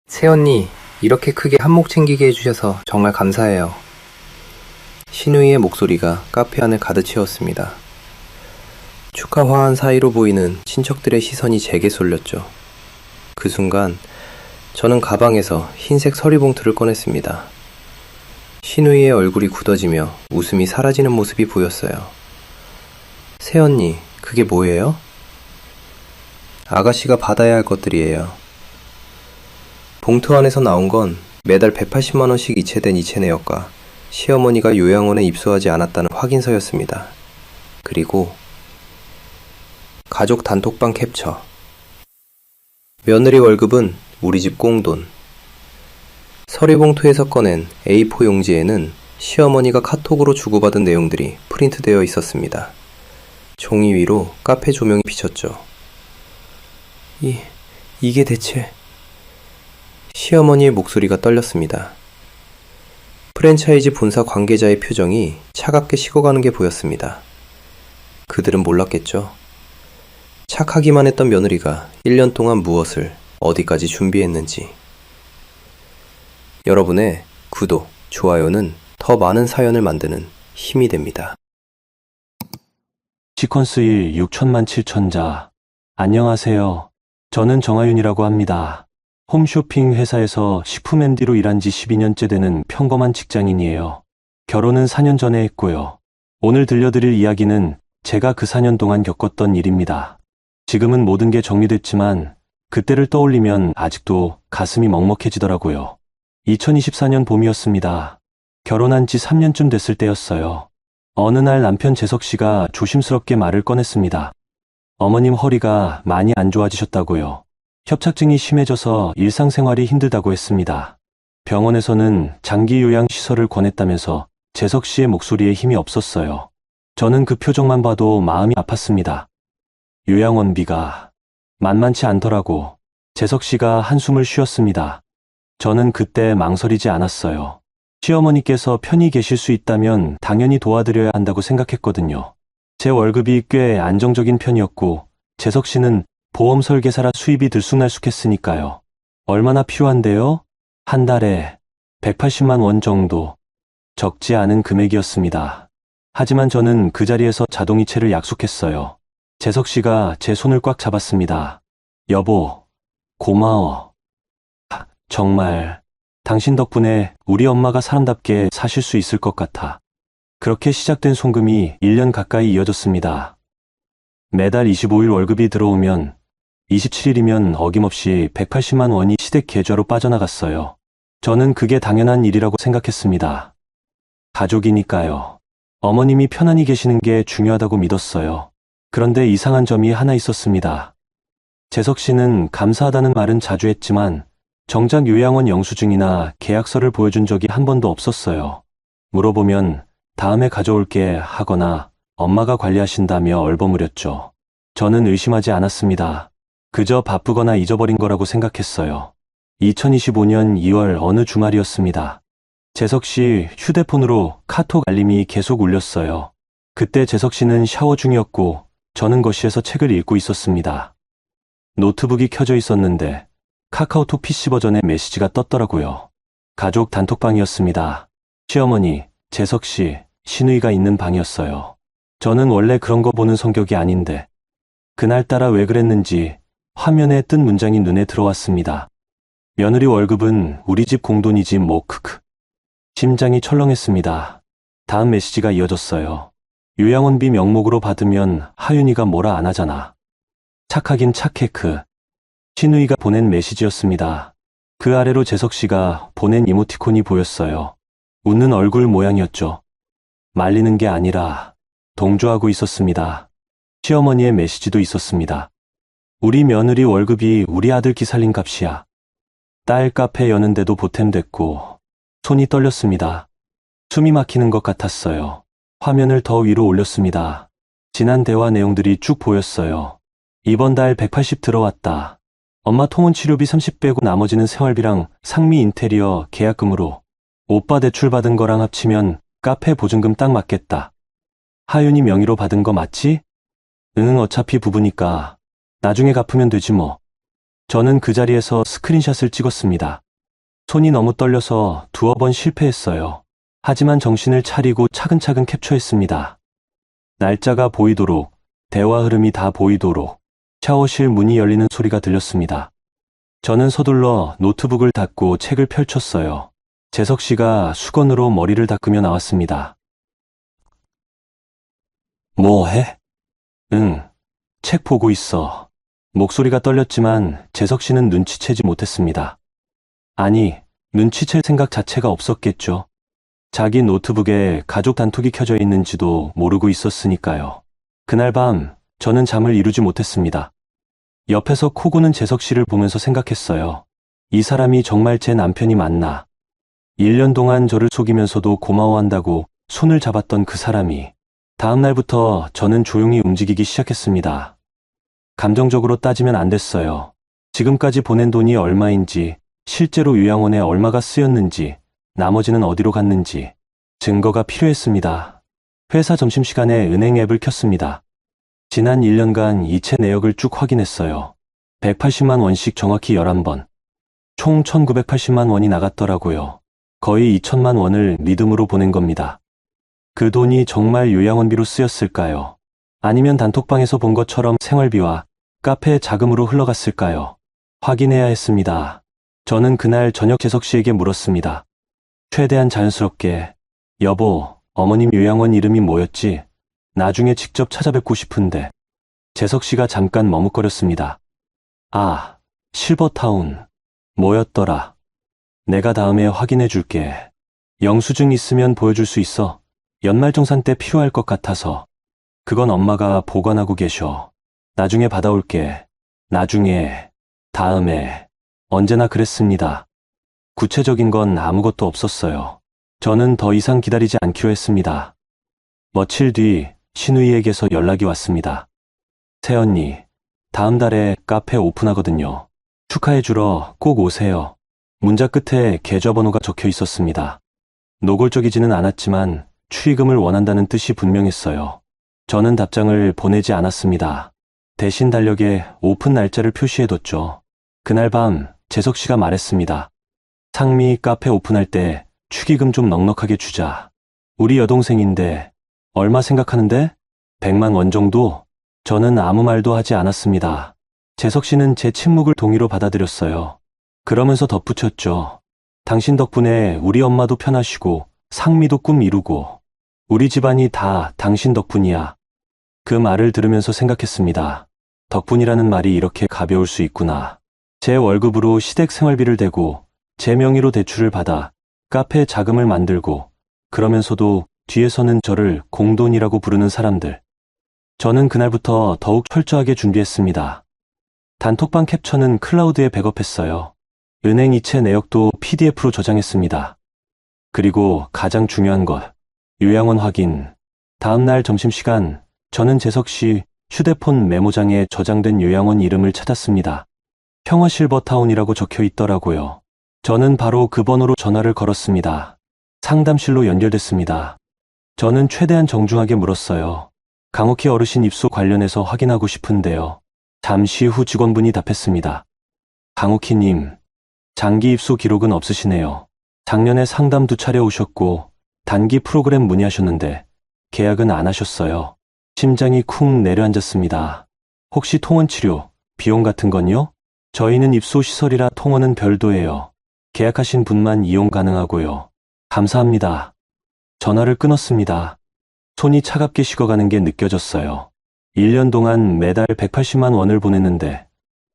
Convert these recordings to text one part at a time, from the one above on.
새언니, 이렇게 크게 한몫 챙기게 해주셔서 정말 감사해요. 신우이의 목소리가 카페 안을 가득 채웠습니다. 축하 화한 사이로 보이는 친척들의 시선이 제게 쏠렸죠. 그 순간 저는 가방에서 흰색 서리봉투를 꺼냈습니다. 신우이의 얼굴이 굳어지며 웃음이 사라지는 모습이 보였어요. 새언니, 그게 뭐예요? 아가씨가 받아야 할 것들이에요. 봉투 안에서 나온 건 매달 180만원씩 이체된 이체내역과 시어머니가 요양원에 입소하지 않았다는 확인서였습니다. 그리고 가족 단톡방 캡처. 며느리 월급은 우리 집 꽁돈. 서리봉투에서 꺼낸 A4 용지에는 시어머니가 카톡으로 주고받은 내용들이 프린트되어 있었습니다. 종이 위로 카페 조명이 비쳤죠. 이게 대체... 시어머니의 목소리가 떨렸습니다. 프랜차이즈 본사 관계자의 표정이 차갑게 식어가는 게 보였습니다. 그들은 몰랐겠죠. 착하기만 했던 며느리가 1년 동안 무엇을 어디까지 준비했는지. 여러분의 구독, 좋아요는 더 많은 사연을 만드는 힘이 됩니다. 시퀀스 1 6천만 7천자. 안녕하세요. 저는 정하윤이라고 합니다. 홈쇼핑 회사에서 식품 MD로 일한 지 12년째 되는 평범한 직장인이에요. 결혼은 4년 전에 했고요. 오늘 들려드릴 이야기는 제가 그 4년 동안 겪었던 일입니다. 지금은 모든 게 정리됐지만 그때를 떠올리면 아직도 가슴이 먹먹해지더라고요. 2024년 봄이었습니다. 결혼한 지 3년쯤 됐을 때였어요. 어느 날 남편 재석 씨가 조심스럽게 말을 꺼냈습니다. 어머님 허리가 많이 안 좋아지셨다고요. 협착증이 심해져서 일상생활이 힘들다고 했습니다. 병원에서는 장기 요양 시설을 권했다면서 재석 씨의 목소리에 힘이 없었어요. 저는 그 표정만 봐도 마음이 아팠습니다. 요양원비가 만만치 않더라고. 재석 씨가 한숨을 쉬었습니다. 저는 그때 망설이지 않았어요. 시어머니께서 편히 계실 수 있다면 당연히 도와드려야 한다고 생각했거든요. 제 월급이 꽤 안정적인 편이었고 재석 씨는 보험 설계사라 수입이 들쑥날쑥했으니까요. 얼마나 필요한데요? 한 달에 180만 원 정도. 적지 않은 금액이었습니다. 하지만 저는 그 자리에서 자동이체를 약속했어요. 재석 씨가 제 손을 꽉 잡았습니다. 여보, 고마워. 정말 당신 덕분에 우리 엄마가 사람답게 사실 수 있을 것 같아. 그렇게 시작된 송금이 1년 가까이 이어졌습니다. 매달 25일 월급이 들어오면 27일이면 어김없이 180만 원이 시댁 계좌로 빠져나갔어요. 저는 그게 당연한 일이라고 생각했습니다. 가족이니까요. 어머님이 편안히 계시는 게 중요하다고 믿었어요. 그런데 이상한 점이 하나 있었습니다. 재석 씨는 감사하다는 말은 자주 했지만 정작 요양원 영수증이나 계약서를 보여준 적이 한 번도 없었어요. 물어보면 다음에 가져올게 하거나 엄마가 관리하신다며 얼버무렸죠. 저는 의심하지 않았습니다. 그저 바쁘거나 잊어버린 거라고 생각했어요. 2025년 2월 어느 주말이었습니다. 재석 씨 휴대폰으로 카톡 알림이 계속 울렸어요. 그때 재석 씨는 샤워 중이었고 저는 거실에서 책을 읽고 있었습니다. 노트북이 켜져 있었는데 카카오톡 PC 버전의 메시지가 떴더라고요. 가족 단톡방이었습니다. 시어머니, 재석 씨, 신우이가 있는 방이었어요. 저는 원래 그런 거 보는 성격이 아닌데 그날따라 왜 그랬는지 화면에 뜬 문장이 눈에 들어왔습니다. 며느리 월급은 우리 집 공돈이지 뭐 크크. 심장이 철렁했습니다. 다음 메시지가 이어졌어요. 요양원비 명목으로 받으면 하윤이가 뭐라 안 하잖아. 착하긴 착해 크. 신우이가 보낸 메시지였습니다. 그 아래로 재석 씨가 보낸 이모티콘이 보였어요. 웃는 얼굴 모양이었죠. 말리는 게 아니라 동조하고 있었습니다. 시어머니의 메시지도 있었습니다. 우리 며느리 월급이 우리 아들 기살림 값이야. 딸 카페 여는데도 보탬됐고 손이 떨렸습니다. 숨이 막히는 것 같았어요. 화면을 더 위로 올렸습니다. 지난 대화 내용들이 쭉 보였어요. 이번 달 180 들어왔다. 엄마 통원 치료비 30 빼고 나머지는 생활비랑 상미 인테리어 계약금으로. 오빠 대출 받은 거랑 합치면 카페 보증금 딱 맞겠다. 하윤이 명의로 받은 거 맞지? 응, 어차피 부부니까 나중에 갚으면 되지 뭐. 저는 그 자리에서 스크린샷을 찍었습니다. 손이 너무 떨려서 두어 번 실패했어요. 하지만 정신을 차리고 차근차근 캡처했습니다. 날짜가 보이도록, 대화 흐름이 다 보이도록 샤워실 문이 열리는 소리가 들렸습니다. 저는 서둘러 노트북을 닫고 책을 펼쳤어요. 재석 씨가 수건으로 머리를 닦으며 나왔습니다. 뭐 해? 응, 책 보고 있어. 목소리가 떨렸지만 재석 씨는 눈치채지 못했습니다. 아니, 눈치챌 생각 자체가 없었겠죠. 자기 노트북에 가족 단톡이 켜져 있는지도 모르고 있었으니까요. 그날 밤 저는 잠을 이루지 못했습니다. 옆에서 코 고는 재석 씨를 보면서 생각했어요. 이 사람이 정말 제 남편이 맞나? 1년 동안 저를 속이면서도 고마워한다고 손을 잡았던 그 사람이 다음 날부터 저는 조용히 움직이기 시작했습니다. 감정적으로 따지면 안 됐어요. 지금까지 보낸 돈이 얼마인지, 실제로 요양원에 얼마가 쓰였는지, 나머지는 어디로 갔는지 증거가 필요했습니다. 회사 점심시간에 은행 앱을 켰습니다. 지난 1년간 이체 내역을 쭉 확인했어요. 180만 원씩 정확히 11번. 총 1980만 원이 나갔더라고요. 거의 2천만 원을 믿음으로 보낸 겁니다. 그 돈이 정말 요양원비로 쓰였을까요? 아니면 단톡방에서 본 것처럼 생활비와 카페 자금으로 흘러갔을까요? 확인해야 했습니다. 저는 그날 저녁 재석 씨에게 물었습니다. 최대한 자연스럽게, 여보, 어머님 요양원 이름이 뭐였지? 나중에 직접 찾아뵙고 싶은데. 재석 씨가 잠깐 머뭇거렸습니다. 아, 실버타운. 뭐였더라? 내가 다음에 확인해 줄게. 영수증 있으면 보여줄 수 있어. 연말정산 때 필요할 것 같아서. 그건 엄마가 보관하고 계셔. 나중에 받아올게. 나중에, 다음에, 언제나 그랬습니다. 구체적인 건 아무것도 없었어요. 저는 더 이상 기다리지 않기로 했습니다. 며칠 뒤 신우이에게서 연락이 왔습니다. 새언니, 다음 달에 카페 오픈하거든요. 축하해주러 꼭 오세요. 문자 끝에 계좌번호가 적혀 있었습니다. 노골적이지는 않았지만 축의금을 원한다는 뜻이 분명했어요. 저는 답장을 보내지 않았습니다. 대신 달력에 오픈 날짜를 표시해뒀죠. 그날 밤 재석 씨가 말했습니다. 상미 카페 오픈할 때 축의금 좀 넉넉하게 주자. 우리 여동생인데 얼마 생각하는데? 100만 원 정도? 저는 아무 말도 하지 않았습니다. 재석 씨는 제 침묵을 동의로 받아들였어요. 그러면서 덧붙였죠. 당신 덕분에 우리 엄마도 편하시고 상미도 꿈 이루고 우리 집안이 다 당신 덕분이야. 그 말을 들으면서 생각했습니다. 덕분이라는 말이 이렇게 가벼울 수 있구나. 제 월급으로 시댁 생활비를 대고 제 명의로 대출을 받아 카페 자금을 만들고 그러면서도 뒤에서는 저를 공돈이라고 부르는 사람들. 저는 그날부터 더욱 철저하게 준비했습니다. 단톡방 캡처는 클라우드에 백업했어요. 은행 이체 내역도 PDF로 저장했습니다. 그리고 가장 중요한 것, 요양원 확인. 다음 날 점심시간, 저는 재석 씨 휴대폰 메모장에 저장된 요양원 이름을 찾았습니다. 평화실버타운이라고 적혀 있더라고요. 저는 바로 그 번호로 전화를 걸었습니다. 상담실로 연결됐습니다. 저는 최대한 정중하게 물었어요. 강옥희 어르신 입소 관련해서 확인하고 싶은데요. 잠시 후 직원분이 답했습니다. 강옥희님, 장기 입소 기록은 없으시네요. 작년에 상담 2차례 오셨고 단기 프로그램 문의하셨는데 계약은 안 하셨어요. 심장이 쿵 내려앉았습니다. 혹시 통원치료, 비용 같은 건요? 저희는 입소시설이라 통원은 별도예요. 계약하신 분만 이용 가능하고요. 감사합니다. 전화를 끊었습니다. 손이 차갑게 식어가는 게 느껴졌어요. 1년 동안 매달 180만 원을 보냈는데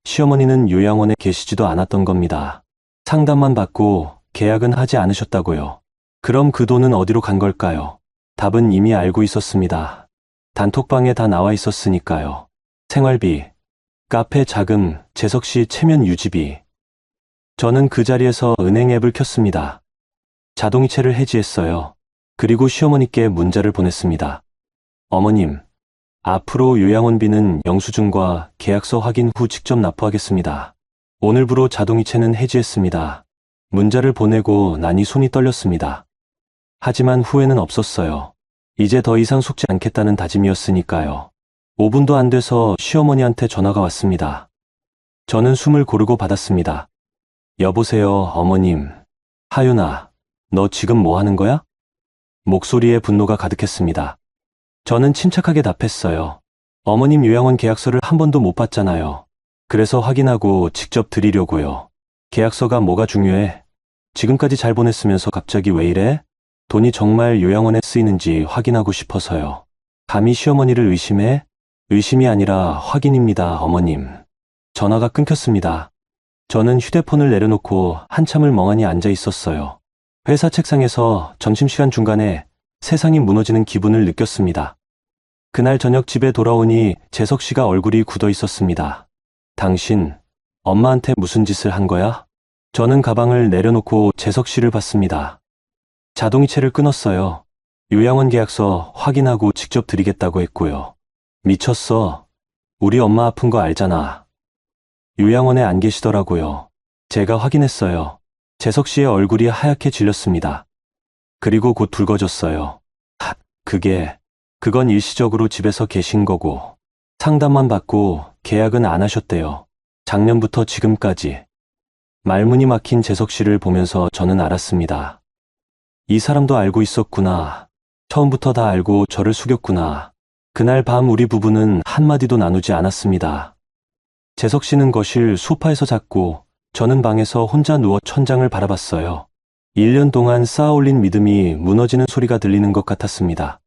시어머니는 요양원에 계시지도 않았던 겁니다. 상담만 받고 계약은 하지 않으셨다고요. 그럼 그 돈은 어디로 간 걸까요? 답은 이미 알고 있었습니다. 단톡방에 다 나와 있었으니까요. 생활비, 카페 자금, 재석 씨 체면 유지비. 저는 그 자리에서 은행 앱을 켰습니다. 자동이체를 해지했어요. 그리고 시어머니께 문자를 보냈습니다. 어머님, 앞으로 요양원비는 영수증과 계약서 확인 후 직접 납부하겠습니다. 오늘부로 자동이체는 해지했습니다. 문자를 보내고 나니 손이 떨렸습니다. 하지만 후회는 없었어요. 이제 더 이상 속지 않겠다는 다짐이었으니까요. 5분도 안 돼서 시어머니한테 전화가 왔습니다. 저는 숨을 고르고 받았습니다. 여보세요, 어머님. 하윤아, 너 지금 뭐 하는 거야? 목소리에 분노가 가득했습니다. 저는 침착하게 답했어요. 어머님 요양원 계약서를 한 번도 못 봤잖아요. 그래서 확인하고 직접 드리려고요. 계약서가 뭐가 중요해? 지금까지 잘 보냈으면서 갑자기 왜 이래? 돈이 정말 요양원에 쓰이는지 확인하고 싶어서요. 감히 시어머니를 의심해? 의심이 아니라 확인입니다, 어머님. 전화가 끊겼습니다. 저는 휴대폰을 내려놓고 한참을 멍하니 앉아 있었어요. 회사 책상에서 점심시간 중간에 세상이 무너지는 기분을 느꼈습니다. 그날 저녁 집에 돌아오니 재석 씨가 얼굴이 굳어 있었습니다. 당신, 엄마한테 무슨 짓을 한 거야? 저는 가방을 내려놓고 재석 씨를 봤습니다. 자동이체를 끊었어요. 요양원 계약서 확인하고 직접 드리겠다고 했고요. 미쳤어. 우리 엄마 아픈 거 알잖아. 요양원에 안 계시더라고요. 제가 확인했어요. 재석 씨의 얼굴이 하얗게 질렸습니다. 그리고 곧 붉어졌어요. 그건 일시적으로 집에서 계신 거고, 상담만 받고 계약은 안 하셨대요. 작년부터 지금까지. 말문이 막힌 재석 씨를 보면서 저는 알았습니다. 이 사람도 알고 있었구나. 처음부터 다 알고 저를 속였구나. 그날 밤 우리 부부는 한마디도 나누지 않았습니다. 재석 씨는 거실 소파에서 잤고 저는 방에서 혼자 누워 천장을 바라봤어요. 1년 동안 쌓아올린 믿음이 무너지는 소리가 들리는 것 같았습니다.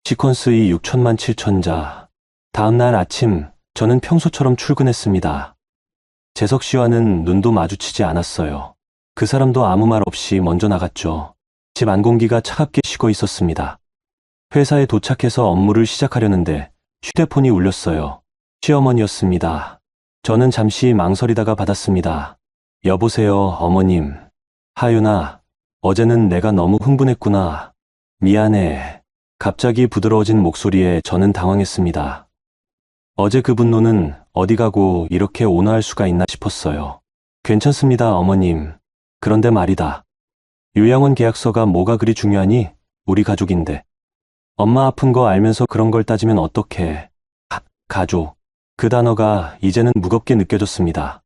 시퀀스 이 6천만 7천자. 다음날 아침 저는 평소처럼 출근했습니다. 재석 씨와는 눈도 마주치지 않았어요. 그 사람도 아무 말 없이 먼저 나갔죠. 집 안 공기가 차갑게 식어 있었습니다. 회사에 도착해서 업무를 시작하려는데 휴대폰이 울렸어요. 시어머니였습니다. 저는 잠시 망설이다가 받았습니다. 여보세요, 어머님. 하윤아, 어제는 내가 너무 흥분했구나. 미안해. 갑자기 부드러워진 목소리에 저는 당황했습니다. 어제 그 분노는 어디 가고 이렇게 온화할 수가 있나 싶었어요. 괜찮습니다, 어머님. 그런데 말이다. 요양원 계약서가 뭐가 그리 중요하니? 우리 가족인데. 엄마 아픈 거 알면서 그런 걸 따지면 어떡해. 가족. 그 단어가 이제는 무겁게 느껴졌습니다.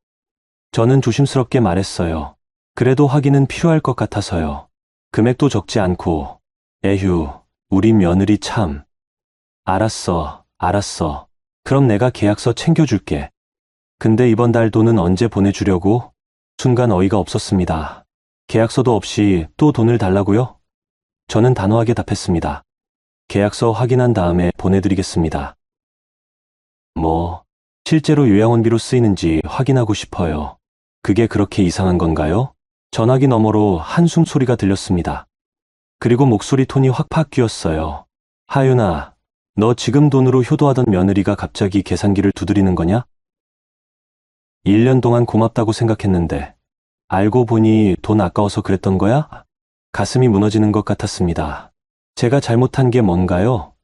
저는 조심스럽게 말했어요. 그래도 확인은 필요할 것 같아서요. 금액도 적지 않고. 에휴, 우리 며느리 참. 알았어. 그럼 내가 계약서 챙겨줄게. 근데 이번 달 돈은 언제 보내주려고? 순간 어이가 없었습니다. 계약서도 없이 또 돈을 달라고요? 저는 단호하게 답했습니다. 계약서 확인한 다음에 보내드리겠습니다. 실제로 요양원비로 쓰이는지 확인하고 싶어요. 그게 그렇게 이상한 건가요? 전화기 너머로 한숨 소리가 들렸습니다. 그리고 목소리 톤이 확 바뀌었어요. 하윤아, 너 지금 돈으로 효도하던 며느리가 갑자기 계산기를 두드리는 거냐? 1년 동안 고맙다고 생각했는데 알고 보니 돈 아까워서 그랬던 거야? 가슴이 무너지는 것 같았습니다. 제가 잘못한 게 뭔가요?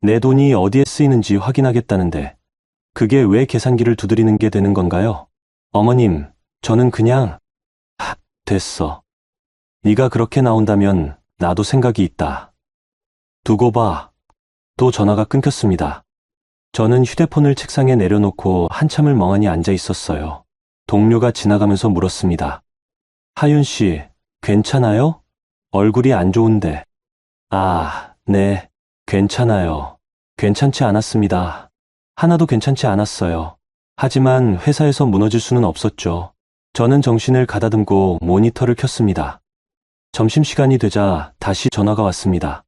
내 돈이 어디에 쓰이는지 확인하겠다는데 그게 왜 계산기를 두드리는 게 되는 건가요? 어머님, 저는 그냥 됐어. 네가 그렇게 나온다면 나도 생각이 있다. 두고 봐. 또 전화가 끊겼습니다. 저는 휴대폰을 책상에 내려놓고 한참을 멍하니 앉아 있었어요. 동료가 지나가면서 물었습니다. 하윤 씨, 괜찮아요? 얼굴이 안 좋은데. 네, 괜찮아요. 괜찮지 않았습니다. 하나도 괜찮지 않았어요. 하지만 회사에서 무너질 수는 없었죠. 저는 정신을 가다듬고 모니터를 켰습니다. 점심시간이 되자 다시 전화가 왔습니다.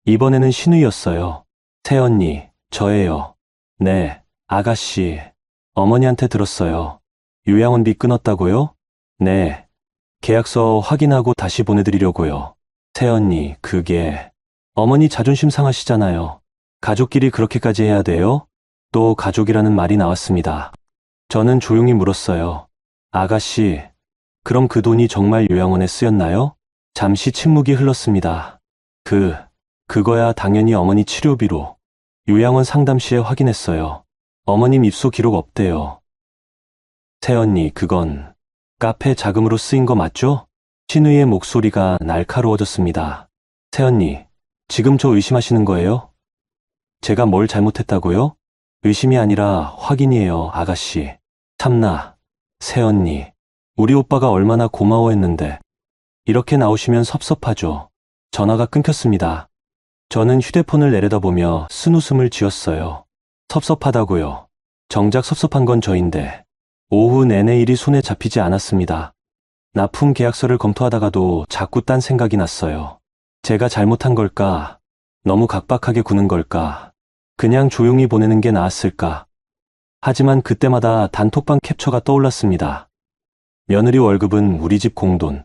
이번에는 신우이였어요. 새언니, 저예요. 네, 아가씨. 어머니한테 들었어요. 요양원비 끊었다고요? 네. 계약서 확인하고 다시 보내드리려고요. 새언니, 그게... 어머니 자존심 상하시잖아요. 가족끼리 그렇게까지 해야 돼요? 또 가족이라는 말이 나왔습니다. 저는 조용히 물었어요. 아가씨, 그럼 그 돈이 정말 요양원에 쓰였나요? 잠시 침묵이 흘렀습니다. 그거야 당연히 어머니 치료비로. 요양원 상담 시에 확인했어요. 어머님 입소 기록 없대요. 새언니, 그건 카페 자금으로 쓰인 거 맞죠? 신우이의 목소리가 날카로워졌습니다. 새언니, 지금 저 의심하시는 거예요? 제가 뭘 잘못했다고요? 의심이 아니라 확인이에요, 아가씨. 참나, 새언니, 우리 오빠가 얼마나 고마워했는데. 이렇게 나오시면 섭섭하죠. 전화가 끊겼습니다. 저는 휴대폰을 내려다보며 쓴웃음을 지었어요. 섭섭하다고요. 정작 섭섭한 건 저인데 오후 내내 일이 손에 잡히지 않았습니다. 납품 계약서를 검토하다가도 자꾸 딴 생각이 났어요. 제가 잘못한 걸까? 너무 각박하게 구는 걸까? 그냥 조용히 보내는 게 나았을까? 하지만 그때마다 단톡방 캡처가 떠올랐습니다. 며느리 월급은 우리 집 공돈.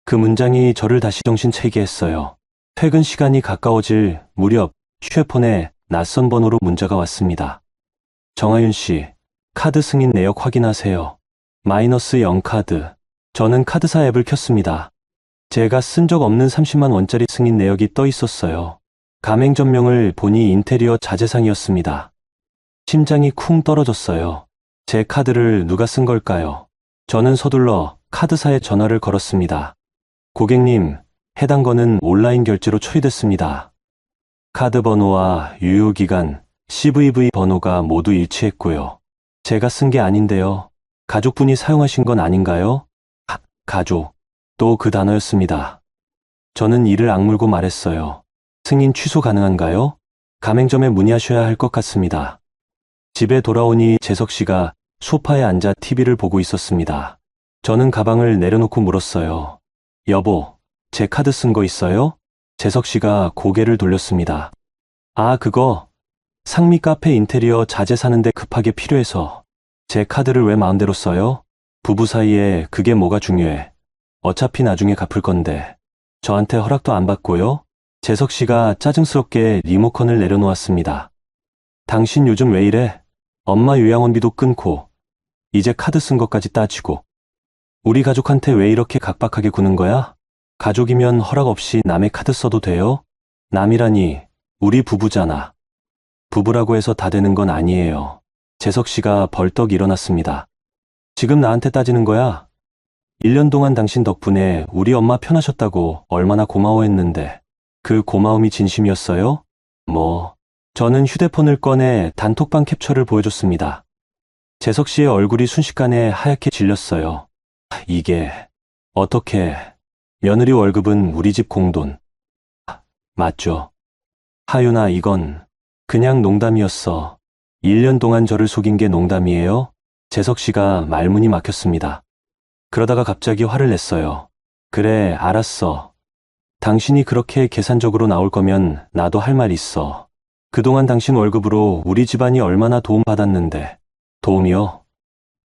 그 문장이 저를 다시 정신차리게 했어요. 퇴근 시간이 가까워질 무렵 휴대폰에 낯선 번호로 문자가 왔습니다. 정하윤 씨, 카드 승인 내역 확인하세요. 마이너스 0카드. 저는 카드사 앱을 켰습니다. 제가 쓴 적 없는 30만 원짜리 승인 내역이 떠 있었어요. 가맹점명을 보니 인테리어 자재상이었습니다. 심장이 쿵 떨어졌어요. 제 카드를 누가 쓴 걸까요? 저는 서둘러 카드사에 전화를 걸었습니다. 고객님, 해당 건은 온라인 결제로 처리됐습니다. 카드 번호와 유효기간, CVV 번호가 모두 일치했고요. 제가 쓴 게 아닌데요. 가족분이 사용하신 건 아닌가요? 가족. 또 그 단어였습니다. 저는 이를 악물고 말했어요. 승인 취소 가능한가요? 가맹점에 문의하셔야 할 것 같습니다. 집에 돌아오니 재석 씨가 소파에 앉아 TV를 보고 있었습니다. 저는 가방을 내려놓고 물었어요. 여보, 제 카드 쓴 거 있어요? 재석 씨가 고개를 돌렸습니다. 아, 그거 상미 카페 인테리어 자재 사는데 급하게 필요해서. 제 카드를 왜 마음대로 써요? 부부 사이에 그게 뭐가 중요해. 어차피 나중에 갚을 건데. 저한테 허락도 안 받고요. 재석 씨가 짜증스럽게 리모컨을 내려놓았습니다. 당신 요즘 왜 이래? 엄마 요양원비도 끊고 이제 카드 쓴 것까지 따지고. 우리 가족한테 왜 이렇게 각박하게 구는 거야? 가족이면 허락 없이 남의 카드 써도 돼요? 남이라니, 우리 부부잖아. 부부라고 해서 다 되는 건 아니에요. 재석 씨가 벌떡 일어났습니다. 지금 나한테 따지는 거야? 1년 동안 당신 덕분에 우리 엄마 편하셨다고 얼마나 고마워했는데. 그 고마움이 진심이었어요? 저는 휴대폰을 꺼내 단톡방 캡처를 보여줬습니다. 재석 씨의 얼굴이 순식간에 하얗게 질렸어요. 이게, 어떻게, 며느리 월급은 우리 집 공돈. 맞죠. 하윤아, 이건 그냥 농담이었어. 1년 동안 저를 속인 게 농담이에요? 재석 씨가 말문이 막혔습니다. 그러다가 갑자기 화를 냈어요. 그래, 알았어. 당신이 그렇게 계산적으로 나올 거면 나도 할 말 있어. 그동안 당신 월급으로 우리 집안이 얼마나 도움받았는데. 도움이요?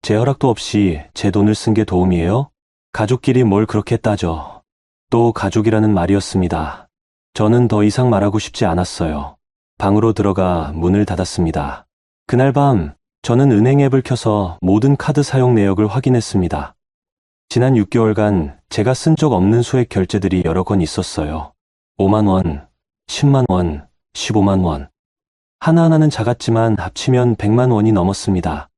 제 허락도 없이 제 돈을 쓴 게 도움이에요? 가족끼리 뭘 그렇게 따져. 또 가족이라는 말이었습니다. 저는 더 이상 말하고 싶지 않았어요. 방으로 들어가 문을 닫았습니다. 그날 밤 저는 은행 앱을 켜서 모든 카드 사용 내역을 확인했습니다. 지난 6개월간 제가 쓴 적 없는 소액 결제들이 여러 건 있었어요. 5만 원, 10만 원, 15만 원. 하나하나는 작았지만 합치면 100만 원이 넘었습니다.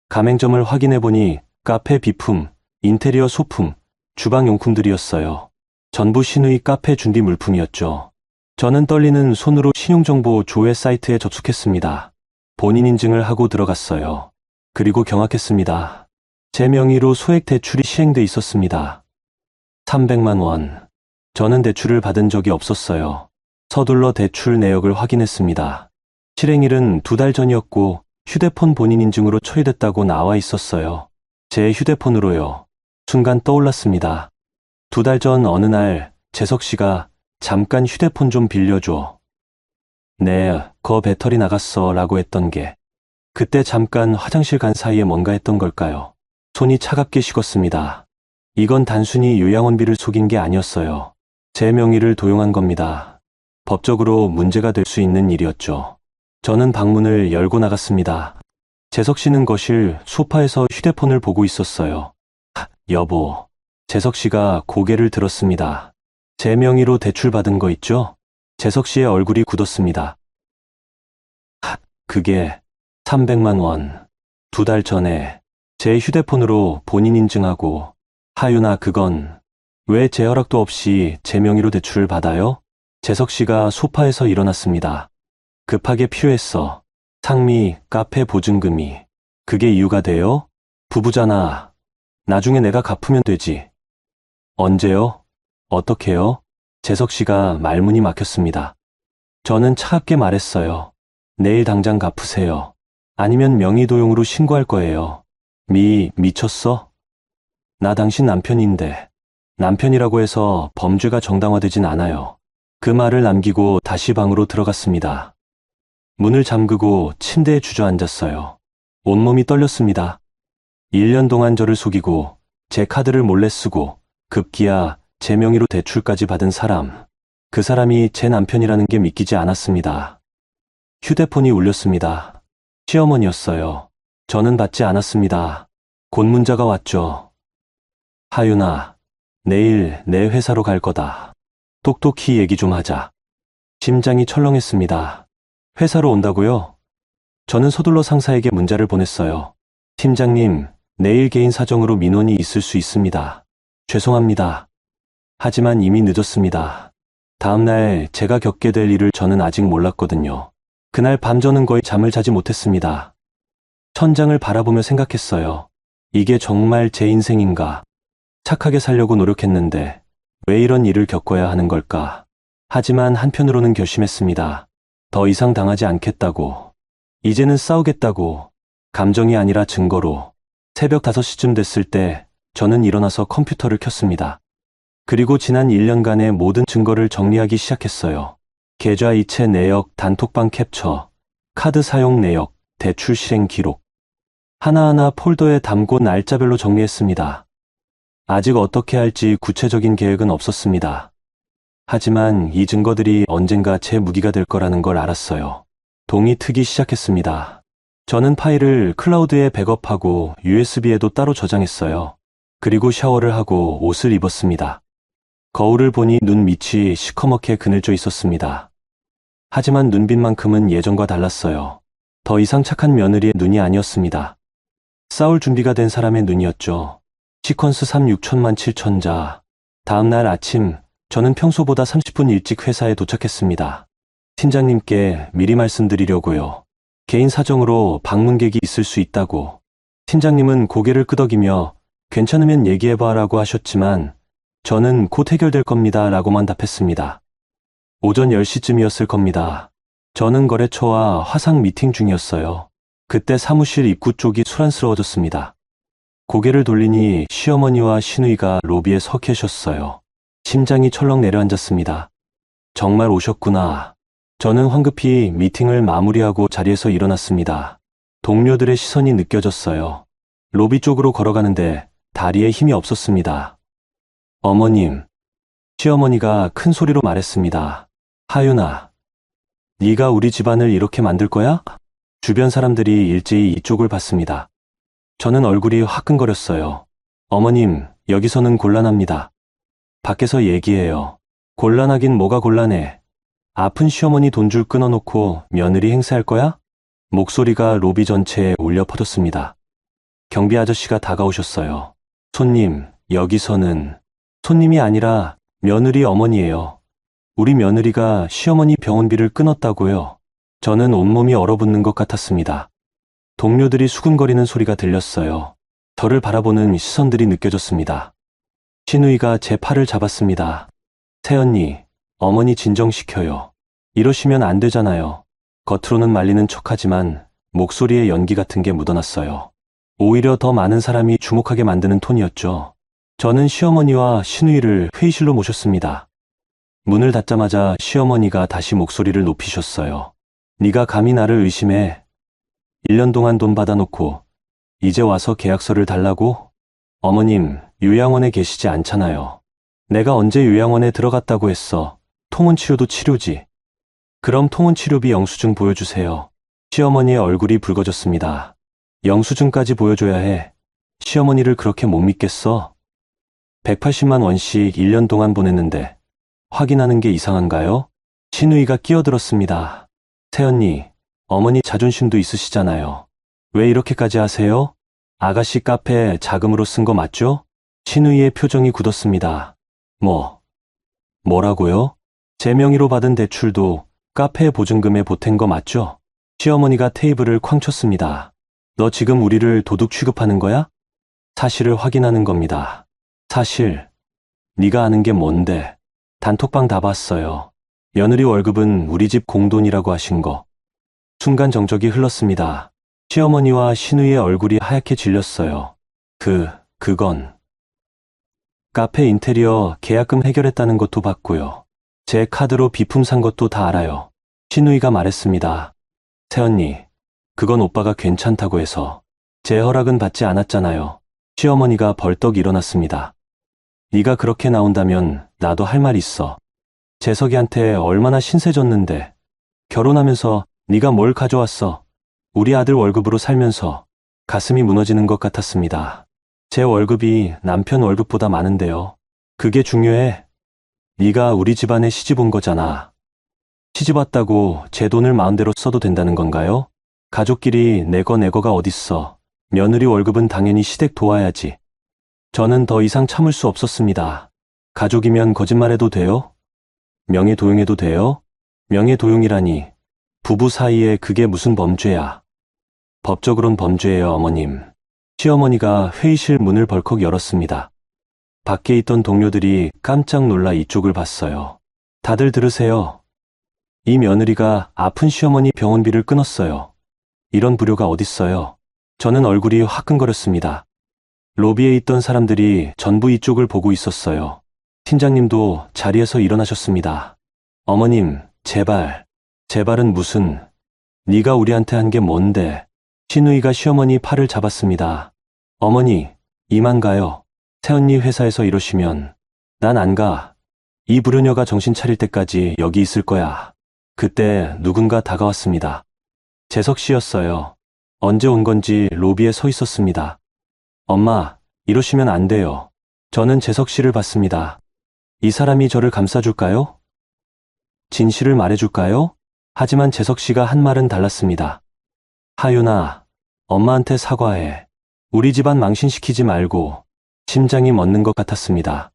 가맹점을 확인해보니 카페 비품, 인테리어 소품, 주방 용품들이었어요. 전부 신의 카페 준비 물품이었죠. 저는 떨리는 손으로 신용정보 조회 사이트에 접속했습니다. 본인 인증을 하고 들어갔어요. 그리고 경악했습니다. 제 명의로 소액 대출이 시행돼 있었습니다. 300만 원. 저는 대출을 받은 적이 없었어요. 서둘러 대출 내역을 확인했습니다. 실행일은 2달 전이었고 휴대폰 본인 인증으로 처리됐다고 나와 있었어요. 제 휴대폰으로요. 순간 떠올랐습니다. 2달 전 어느 날 재석 씨가 잠깐 휴대폰 좀 빌려줘. 네, 거 배터리 나갔어 라고 했던 게 그때 잠깐 화장실 간 사이에 뭔가 했던 걸까요? 손이 차갑게 식었습니다. 이건 단순히 요양원비를 속인 게 아니었어요. 제 명의를 도용한 겁니다. 법적으로 문제가 될 수 있는 일이었죠. 저는 방문을 열고 나갔습니다. 재석 씨는 거실 소파에서 휴대폰을 보고 있었어요. 여보, 재석 씨가 고개를 들었습니다. 제 명의로 대출 받은 거 있죠? 재석 씨의 얼굴이 굳었습니다. 그게 300만 원. 2달 전에 제 휴대폰으로 본인 인증하고. 하윤아, 그건 왜 제 허락도 없이 제 명의로 대출을 받아요? 재석 씨가 소파에서 일어났습니다. 급하게 필요했어. 상미 카페 보증금이. 그게 이유가 돼요? 부부잖아. 나중에 내가 갚으면 되지. 언제요? 어떻게요? 재석 씨가 말문이 막혔습니다. 저는 차갑게 말했어요. 내일 당장 갚으세요. 아니면 명의도용으로 신고할 거예요. 미쳤어? 나 당신 남편인데. 남편이라고 해서 범죄가 정당화되진 않아요. 그 말을 남기고 다시 방으로 들어갔습니다. 문을 잠그고 침대에 주저앉았어요. 온몸이 떨렸습니다. 1년 동안 저를 속이고 제 카드를 몰래 쓰고 급기야 제 명의로 대출까지 받은 사람. 그 사람이 제 남편이라는 게 믿기지 않았습니다. 휴대폰이 울렸습니다. 시어머니였어요. 저는 받지 않았습니다. 곧 문자가 왔죠. 하윤아, 내일 내 회사로 갈 거다. 똑똑히 얘기 좀 하자. 심장이 철렁했습니다. 회사로 온다고요? 저는 서둘러 상사에게 문자를 보냈어요. 팀장님, 내일 개인 사정으로 민원이 있을 수 있습니다. 죄송합니다. 하지만 이미 늦었습니다. 다음날 제가 겪게 될 일을 저는 아직 몰랐거든요. 그날 밤 저는 거의 잠을 자지 못했습니다. 천장을 바라보며 생각했어요. 이게 정말 제 인생인가? 착하게 살려고 노력했는데 왜 이런 일을 겪어야 하는 걸까? 하지만 한편으로는 결심했습니다. 더 이상 당하지 않겠다고. 이제는 싸우겠다고. 감정이 아니라 증거로. 새벽 5시쯤 됐을 때 저는 일어나서 컴퓨터를 켰습니다. 그리고 지난 1년간의 모든 증거를 정리하기 시작했어요. 계좌 이체 내역, 단톡방 캡처, 카드 사용 내역, 대출 실행 기록. 하나하나 폴더에 담고 날짜별로 정리했습니다. 아직 어떻게 할지 구체적인 계획은 없었습니다. 하지만 이 증거들이 언젠가 제 무기가 될 거라는 걸 알았어요. 동이 트기 시작했습니다. 저는 파일을 클라우드에 백업하고 USB에도 따로 저장했어요. 그리고 샤워를 하고 옷을 입었습니다. 거울을 보니 눈 밑이 시커멓게 그늘져 있었습니다. 하지만 눈빛만큼은 예전과 달랐어요. 더 이상 착한 며느리의 눈이 아니었습니다. 싸울 준비가 된 사람의 눈이었죠. 시퀀스 3 6천만 7천자. 다음날 아침, 저는 평소보다 30분 일찍 회사에 도착했습니다. 팀장님께 미리 말씀드리려고요. 개인 사정으로 방문객이 있을 수 있다고. 팀장님은 고개를 끄덕이며 괜찮으면 얘기해봐라고 하셨지만 저는 곧 해결될 겁니다 라고만 답했습니다. 오전 10시쯤이었을 겁니다. 저는 거래처와 화상 미팅 중이었어요. 그때 사무실 입구 쪽이 소란스러워졌습니다. 고개를 돌리니 시어머니와 시누이가 로비에 서 계셨어요. 심장이 철렁 내려앉았습니다. 정말 오셨구나. 저는 황급히 미팅을 마무리하고 자리에서 일어났습니다. 동료들의 시선이 느껴졌어요. 로비 쪽으로 걸어가는데 다리에 힘이 없었습니다. 어머님, 시어머니가 큰 소리로 말했습니다. 하윤아, 네가 우리 집안을 이렇게 만들 거야? 주변 사람들이 일제히 이쪽을 봤습니다. 저는 얼굴이 화끈거렸어요. 어머님, 여기서는 곤란합니다. 밖에서 얘기해요. 곤란하긴 뭐가 곤란해. 아픈 시어머니 돈줄 끊어놓고 며느리 행세할 거야? 목소리가 로비 전체에 울려 퍼졌습니다. 경비 아저씨가 다가오셨어요. 손님, 여기서는 손님이 아니라 며느리 어머니예요. 우리 며느리가 시어머니 병원비를 끊었다고요. 저는 온몸이 얼어붙는 것 같았습니다. 동료들이 수근거리는 소리가 들렸어요. 저를 바라보는 시선들이 느껴졌습니다. 시누이가 제 팔을 잡았습니다. 새언니, 어머니 진정시켜요. 이러시면 안 되잖아요. 겉으로는 말리는 척하지만 목소리에 연기 같은 게 묻어났어요. 오히려 더 많은 사람이 주목하게 만드는 톤이었죠. 저는 시어머니와 시누이를 회의실로 모셨습니다. 문을 닫자마자 시어머니가 다시 목소리를 높이셨어요. 네가 감히 나를 의심해. 1년 동안 돈 받아놓고 이제 와서 계약서를 달라고? 어머님, 요양원에 계시지 않잖아요. 내가 언제 요양원에 들어갔다고 했어. 통원치료도 치료지. 그럼 통원치료비 영수증 보여주세요. 시어머니의 얼굴이 붉어졌습니다. 영수증까지 보여줘야 해. 시어머니를 그렇게 못 믿겠어? 180만 원씩 1년 동안 보냈는데 확인하는 게 이상한가요? 시누이가 끼어들었습니다. 새언니, 어머니 자존심도 있으시잖아요. 왜 이렇게까지 하세요? 아가씨 카페 자금으로 쓴 거 맞죠? 시누이의 표정이 굳었습니다. 뭐라고요? 제 명의로 받은 대출도 카페 보증금에 보탠 거 맞죠? 시어머니가 테이블을 쾅 쳤습니다. 너 지금 우리를 도둑 취급하는 거야? 사실을 확인하는 겁니다. 사실, 네가 아는 게 뭔데? 단톡방 다 봤어요. 며느리 월급은 우리 집 공돈이라고 하신 거. 순간 정적이 흘렀습니다. 시어머니와 시누이의 얼굴이 하얗게 질렸어요. 그건 카페 인테리어 계약금 해결했다는 것도 봤고요. 제 카드로 비품 산 것도 다 알아요. 시누이가 말했습니다. 새언니, 그건 오빠가 괜찮다고 해서 제 허락은 받지 않았잖아요. 시어머니가 벌떡 일어났습니다. 네가 그렇게 나온다면 나도 할 말 있어. 재석이한테 얼마나 신세졌는데 결혼하면서 네가 뭘 가져왔어? 우리 아들 월급으로 살면서 가슴이 무너지는 것 같았습니다. 제 월급이 남편 월급보다 많은데요. 그게 중요해? 네가 우리 집안에 시집 온 거잖아. 시집 왔다고 제 돈을 마음대로 써도 된다는 건가요? 가족끼리 내거가 어딨어. 며느리 월급은 당연히 시댁 도와야지. 저는 더 이상 참을 수 없었습니다. 가족이면 거짓말해도 돼요? 명예 도용해도 돼요? 명예 도용이라니. 부부 사이에 그게 무슨 범죄야. 법적으론 범죄예요, 어머님. 시어머니가 회의실 문을 벌컥 열었습니다. 밖에 있던 동료들이 깜짝 놀라 이쪽을 봤어요. 다들 들으세요. 이 며느리가 아픈 시어머니 병원비를 끊었어요. 이런 불효가 어딨어요. 저는 얼굴이 화끈거렸습니다. 로비에 있던 사람들이 전부 이쪽을 보고 있었어요. 팀장님도 자리에서 일어나셨습니다. 어머님, 제발은 무슨, 네가 우리한테 한 게 뭔데. 시누이가 시어머니 팔을 잡았습니다. 어머니, 이만 가요. 새언니 회사에서 이러시면 난 안 가. 이 불효녀가 정신 차릴 때까지 여기 있을 거야. 그때 누군가 다가왔습니다. 재석 씨였어요. 언제 온 건지 로비에 서 있었습니다. 엄마, 이러시면 안 돼요. 저는 재석 씨를 봤습니다. 이 사람이 저를 감싸줄까요? 진실을 말해줄까요? 하지만 재석 씨가 한 말은 달랐습니다. 하윤아, 엄마한테 사과해. 우리 집안 망신시키지 말고. 심장이 멎는 것 같았습니다.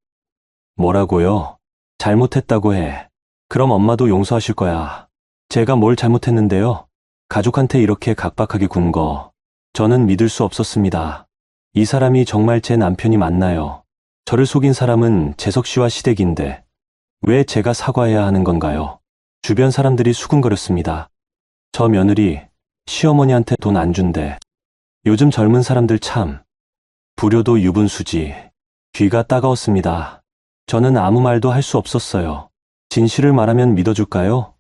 뭐라고요? 잘못했다고 해. 그럼 엄마도 용서하실 거야. 제가 뭘 잘못했는데요? 가족한테 이렇게 각박하게 군 거. 저는 믿을 수 없었습니다. 이 사람이 정말 제 남편이 맞나요? 저를 속인 사람은 재석 씨와 시댁인데 왜 제가 사과해야 하는 건가요? 주변 사람들이 수군거렸습니다. 저 며느리 시어머니한테 돈 안 준대. 요즘 젊은 사람들 참. 불효도 유분수지. 귀가 따가웠습니다. 저는 아무 말도 할 수 없었어요. 진실을 말하면 믿어줄까요?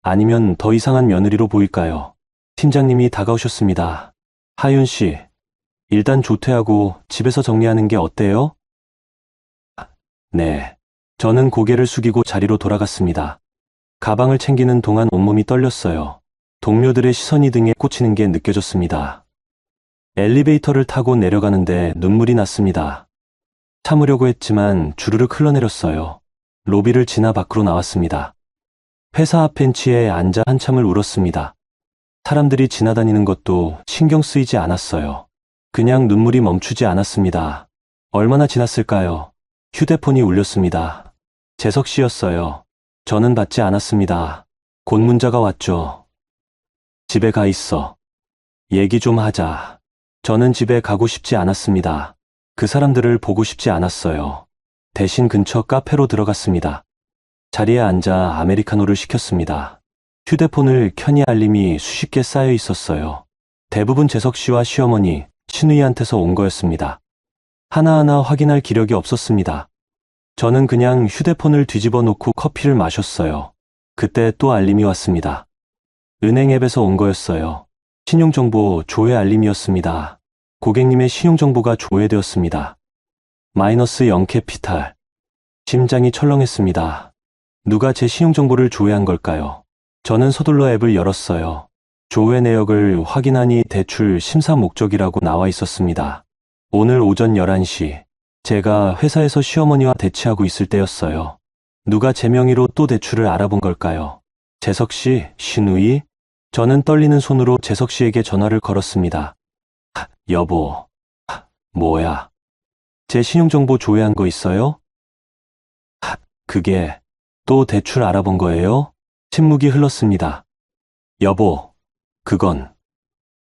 아니면 더 이상한 며느리로 보일까요? 팀장님이 다가오셨습니다. 하윤 씨, 일단 조퇴하고 집에서 정리하는 게 어때요? 네. 저는 고개를 숙이고 자리로 돌아갔습니다. 가방을 챙기는 동안 온몸이 떨렸어요. 동료들의 시선이 등에 꽂히는 게 느껴졌습니다. 엘리베이터를 타고 내려가는데 눈물이 났습니다. 참으려고 했지만 주르륵 흘러내렸어요. 로비를 지나 밖으로 나왔습니다. 회사 앞 벤치에 앉아 한참을 울었습니다. 사람들이 지나다니는 것도 신경 쓰이지 않았어요. 그냥 눈물이 멈추지 않았습니다. 얼마나 지났을까요? 휴대폰이 울렸습니다. 재석 씨였어요. 저는 받지 않았습니다. 곧 문자가 왔죠. 집에 가 있어. 얘기 좀 하자. 저는 집에 가고 싶지 않았습니다. 그 사람들을 보고 싶지 않았어요. 대신 근처 카페로 들어갔습니다. 자리에 앉아 아메리카노를 시켰습니다. 휴대폰을 켜니 알림이 수십 개 쌓여 있었어요. 대부분 재석 씨와 시어머니, 시누이한테서 온 거였습니다. 하나하나 확인할 기력이 없었습니다. 저는 그냥 휴대폰을 뒤집어 놓고 커피를 마셨어요. 그때 또 알림이 왔습니다. 은행 앱에서 온 거였어요. 신용정보 조회 알림이었습니다. 고객님의 신용정보가 조회되었습니다. 마이너스 0캐피탈. 심장이 철렁했습니다. 누가 제 신용정보를 조회한 걸까요? 저는 서둘러 앱을 열었어요. 조회 내역을 확인하니 대출 심사 목적이라고 나와 있었습니다. 오늘 오전 11시, 제가 회사에서 시어머니와 대치하고 있을 때였어요. 누가 제 명의로 또 대출을 알아본 걸까요? 재석 씨, 시누이? 저는 떨리는 손으로 재석 씨에게 전화를 걸었습니다. 여보, 뭐야? 제 신용정보 조회한 거 있어요? 그게 또 대출 알아본 거예요? 침묵이 흘렀습니다. 여보, 그건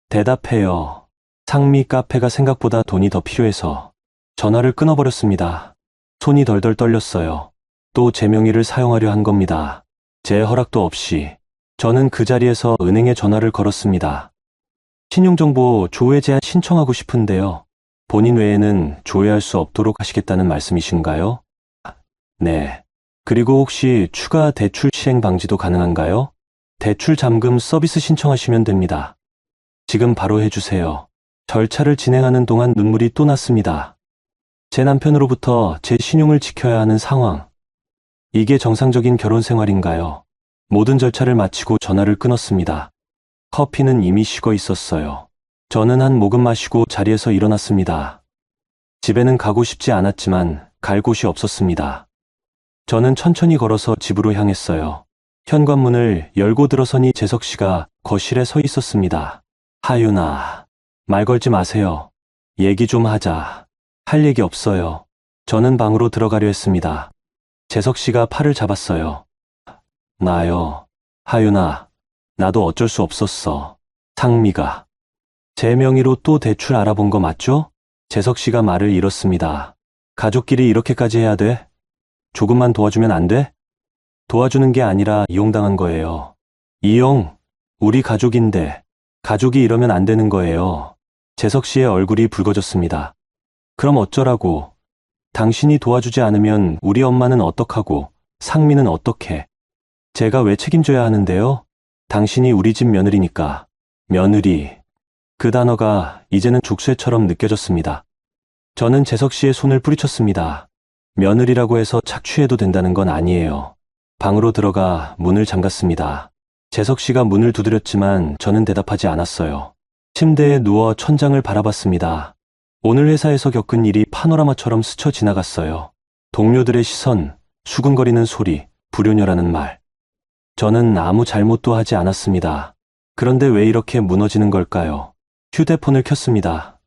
대답해요. 상미 카페가 생각보다 돈이 더 필요해서 전화를 끊어버렸습니다. 손이 덜덜 떨렸어요. 또 제 명의를 사용하려 한 겁니다. 제 허락도 없이 저는 그 자리에서 은행에 전화를 걸었습니다. 신용정보 조회 제한 신청하고 싶은데요. 본인 외에는 조회할 수 없도록 하시겠다는 말씀이신가요? 네. 그리고 혹시 추가 대출 시행 방지도 가능한가요? 대출 잠금 서비스 신청하시면 됩니다. 지금 바로 해주세요. 절차를 진행하는 동안 눈물이 또 났습니다. 제 남편으로부터 제 신용을 지켜야 하는 상황. 이게 정상적인 결혼 생활인가요? 모든 절차를 마치고 전화를 끊었습니다. 커피는 이미 식어 있었어요. 저는 한 모금 마시고 자리에서 일어났습니다. 집에는 가고 싶지 않았지만 갈 곳이 없었습니다. 저는 천천히 걸어서 집으로 향했어요. 현관문을 열고 들어서니 재석 씨가 거실에 서 있었습니다. 하윤아, 말 걸지 마세요. 얘기 좀 하자. 할 얘기 없어요. 저는 방으로 들어가려 했습니다. 재석 씨가 팔을 잡았어요. 나요. 하윤아, 나도 어쩔 수 없었어. 상미가. 제 명의로 또 대출 알아본 거 맞죠? 재석 씨가 말을 잃었습니다. 가족끼리 이렇게까지 해야 돼? 조금만 도와주면 안 돼? 도와주는 게 아니라 이용당한 거예요. 이용? 우리 가족인데 가족이 이러면 안 되는 거예요. 재석 씨의 얼굴이 붉어졌습니다. 그럼 어쩌라고? 당신이 도와주지 않으면 우리 엄마는 어떡하고 상미는 어떡해? 제가 왜 책임져야 하는데요? 당신이 우리 집 며느리니까. 며느리. 그 단어가 이제는 족쇄처럼 느껴졌습니다. 저는 재석 씨의 손을 뿌리쳤습니다. 며느리라고 해서 착취해도 된다는 건 아니에요. 방으로 들어가 문을 잠갔습니다. 재석 씨가 문을 두드렸지만 저는 대답하지 않았어요. 침대에 누워 천장을 바라봤습니다. 오늘 회사에서 겪은 일이 파노라마처럼 스쳐 지나갔어요. 동료들의 시선, 수근거리는 소리, 불효녀라는 말. 저는 아무 잘못도 하지 않았습니다. 그런데 왜 이렇게 무너지는 걸까요? 휴대폰을 켰습니다.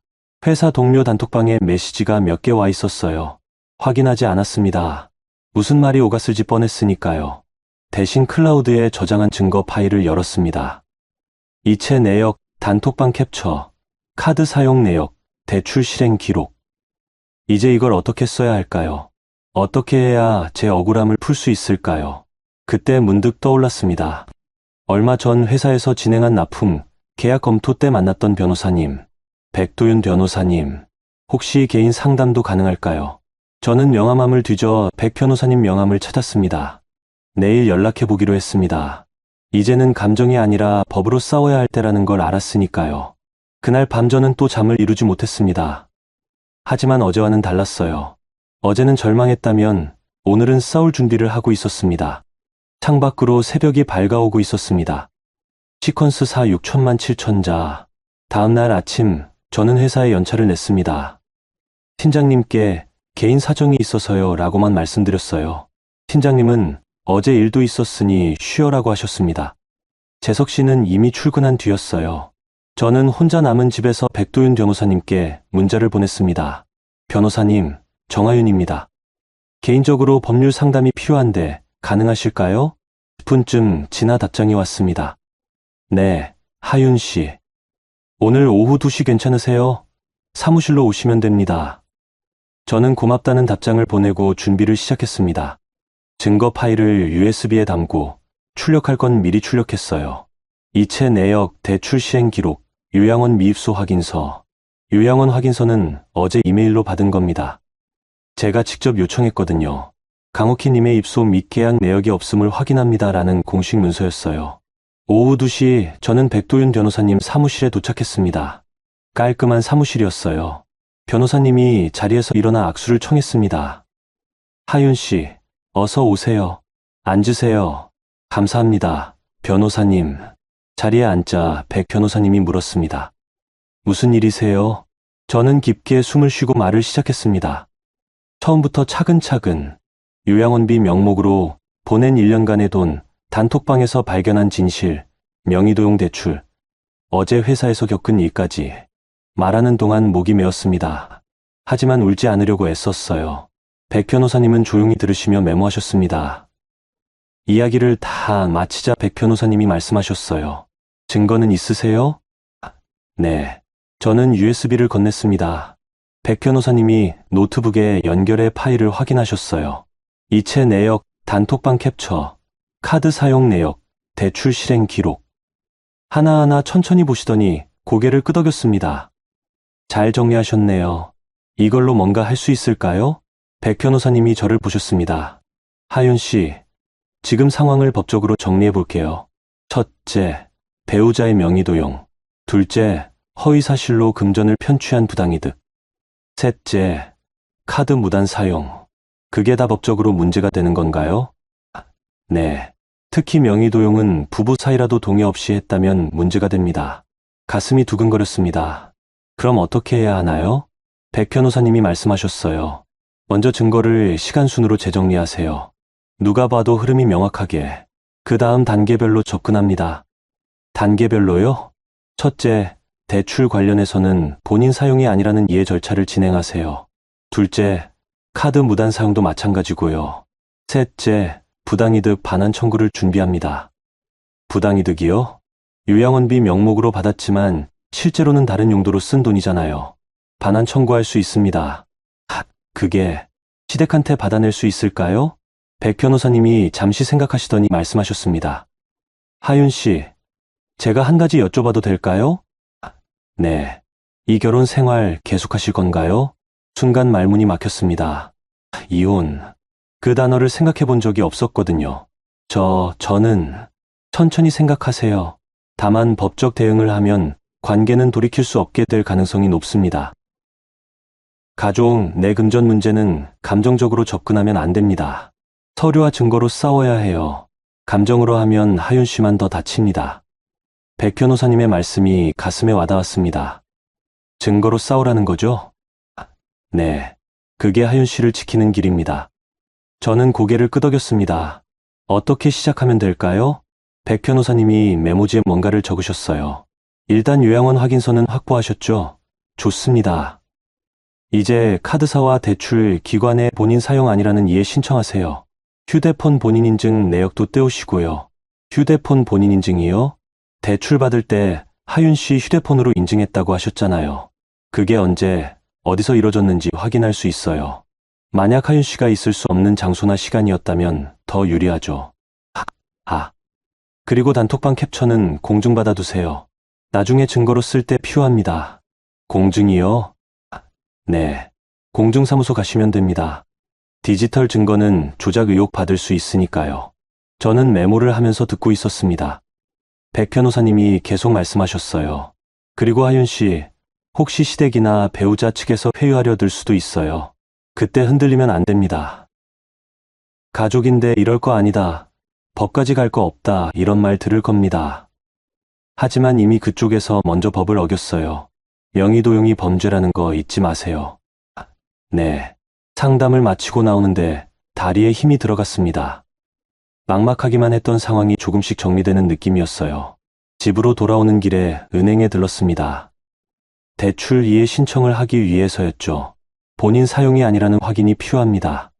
회사 동료 단톡방에 메시지가 몇 개 와 있었어요. 확인하지 않았습니다. 무슨 말이 오갔을지 뻔했으니까요. 대신 클라우드에 저장한 증거 파일을 열었습니다. 이체 내역, 단톡방 캡처, 카드 사용 내역, 대출 실행 기록. 이제 이걸 어떻게 써야 할까요? 어떻게 해야 제 억울함을 풀 수 있을까요? 그때 문득 떠올랐습니다. 얼마 전 회사에서 진행한 납품, 계약 검토 때 만났던 변호사님, 백도윤 변호사님, 혹시 개인 상담도 가능할까요? 저는 명함함을 뒤져 백 변호사님 명함을 찾았습니다. 내일 연락해 보기로 했습니다. 이제는 감정이 아니라 법으로 싸워야 할 때라는 걸 알았으니까요. 그날 밤 저는 또 잠을 이루지 못했습니다. 하지만 어제와는 달랐어요. 어제는 절망했다면 오늘은 싸울 준비를 하고 있었습니다. 창밖으로 새벽이 밝아오고 있었습니다. 시퀀스 4 6천만 7천자. 다음날 아침 저는 회사에 연차를 냈습니다. 팀장님께 개인 사정이 있어서요 라고만 말씀드렸어요. 팀장님은 어제 일도 있었으니 쉬어라고 하셨습니다. 재석 씨는 이미 출근한 뒤였어요. 저는 혼자 남은 집에서 백도윤 변호사님께 문자를 보냈습니다. 변호사님, 정하윤입니다. 개인적으로 법률 상담이 필요한데 가능하실까요? 10분쯤 지나 답장이 왔습니다. 네, 하윤 씨. 오늘 오후 2시 괜찮으세요? 사무실로 오시면 됩니다. 저는 고맙다는 답장을 보내고 준비를 시작했습니다. 증거 파일을 USB에 담고 출력할 건 미리 출력했어요. 이체 내역, 대출 시행 기록, 요양원 미입소 확인서. 요양원 확인서는 어제 이메일로 받은 겁니다. 제가 직접 요청했거든요. 강옥희님의 입소 및 계약 내역이 없음을 확인합니다라는 공식 문서였어요. 오후 2시 저는 백도윤 변호사님 사무실에 도착했습니다. 깔끔한 사무실이었어요. 변호사님이 자리에서 일어나 악수를 청했습니다. 하윤 씨, 어서 오세요. 앉으세요. 감사합니다. 변호사님. 자리에 앉자 백 변호사님이 물었습니다. 무슨 일이세요? 저는 깊게 숨을 쉬고 말을 시작했습니다. 처음부터 차근차근 요양원비 명목으로 보낸 1년간의 돈, 단톡방에서 발견한 진실, 명의도용 대출, 어제 회사에서 겪은 일까지 말하는 동안 목이 메었습니다. 하지만 울지 않으려고 애썼어요. 백 변호사님은 조용히 들으시며 메모하셨습니다. 이야기를 다 마치자 백 변호사님이 말씀하셨어요. 증거는 있으세요? 네. 저는 USB를 건넸습니다. 백 변호사님이 노트북에 연결해 파일을 확인하셨어요. 이체 내역, 단톡방 캡처, 카드 사용 내역, 대출 실행 기록. 하나하나 천천히 보시더니 고개를 끄덕였습니다. 잘 정리하셨네요. 이걸로 뭔가 할 수 있을까요? 백 변호사님이 저를 보셨습니다. 하윤 씨, 지금 상황을 법적으로 정리해 볼게요. 첫째, 배우자의 명의 도용. 둘째, 허위사실로 금전을 편취한 부당이득. 셋째, 카드 무단 사용. 그게 다 법적으로 문제가 되는 건가요? 네. 특히 명의 도용은 부부 사이라도 동의 없이 했다면 문제가 됩니다. 가슴이 두근거렸습니다. 그럼 어떻게 해야 하나요? 백 변호사님이 말씀하셨어요. 먼저 증거를 시간순으로 재정리하세요. 누가 봐도 흐름이 명확하게. 그 다음 단계별로 접근합니다. 단계별로요? 첫째, 대출 관련해서는 본인 사용이 아니라는 이해 절차를 진행하세요. 둘째, 카드 무단 사용도 마찬가지고요. 셋째, 부당이득 반환 청구를 준비합니다. 부당이득이요? 요양원비 명목으로 받았지만 실제로는 다른 용도로 쓴 돈이잖아요. 반환 청구할 수 있습니다. 그게 시댁한테 받아낼 수 있을까요? 백 변호사님이 잠시 생각하시더니 말씀하셨습니다. 하윤 씨, 제가 한 가지 여쭤봐도 될까요? 네. 이 결혼 생활 계속하실 건가요? 순간 말문이 막혔습니다. 이혼. 그 단어를 생각해 본 적이 없었거든요. 저는 천천히 생각하세요. 다만 법적 대응을 하면 관계는 돌이킬 수 없게 될 가능성이 높습니다. 가족 내 금전 문제는 감정적으로 접근하면 안 됩니다. 서류와 증거로 싸워야 해요. 감정으로 하면 하윤 씨만 더 다칩니다. 백 변호사님의 말씀이 가슴에 와닿았습니다. 증거로 싸우라는 거죠? 네. 그게 하윤 씨를 지키는 길입니다. 저는 고개를 끄덕였습니다. 어떻게 시작하면 될까요? 백 변호사님이 메모지에 뭔가를 적으셨어요. 일단 요양원 확인서는 확보하셨죠? 좋습니다. 이제 카드사와 대출 기관에 본인 사용 아니라는 이해 신청하세요. 휴대폰 본인 인증 내역도 떼우시고요. 휴대폰 본인 인증이요? 대출 받을 때 하윤 씨 휴대폰으로 인증했다고 하셨잖아요. 그게 언제, 어디서 이뤄졌는지 확인할 수 있어요. 만약 하윤 씨가 있을 수 없는 장소나 시간이었다면 더 유리하죠. 그리고 단톡방 캡처는 공증받아 두세요. 나중에 증거로 쓸 때 필요합니다. 공증이요? 네. 공증사무소 가시면 됩니다. 디지털 증거는 조작 의혹 받을 수 있으니까요. 저는 메모를 하면서 듣고 있었습니다. 백 변호사님이 계속 말씀하셨어요. 그리고 하윤 씨, 혹시 시댁이나 배우자 측에서 회유하려 들 수도 있어요. 그때 흔들리면 안 됩니다. 가족인데 이럴 거 아니다. 법까지 갈 거 없다. 이런 말 들을 겁니다. 하지만 이미 그쪽에서 먼저 법을 어겼어요. 명의 도용이 범죄라는 거 잊지 마세요. 네. 상담을 마치고 나오는데 다리에 힘이 들어갔습니다. 막막하기만 했던 상황이 조금씩 정리되는 느낌이었어요. 집으로 돌아오는 길에 은행에 들렀습니다. 대출 이해 신청을 하기 위해서였죠. 본인 사용이 아니라는 확인이 필요합니다.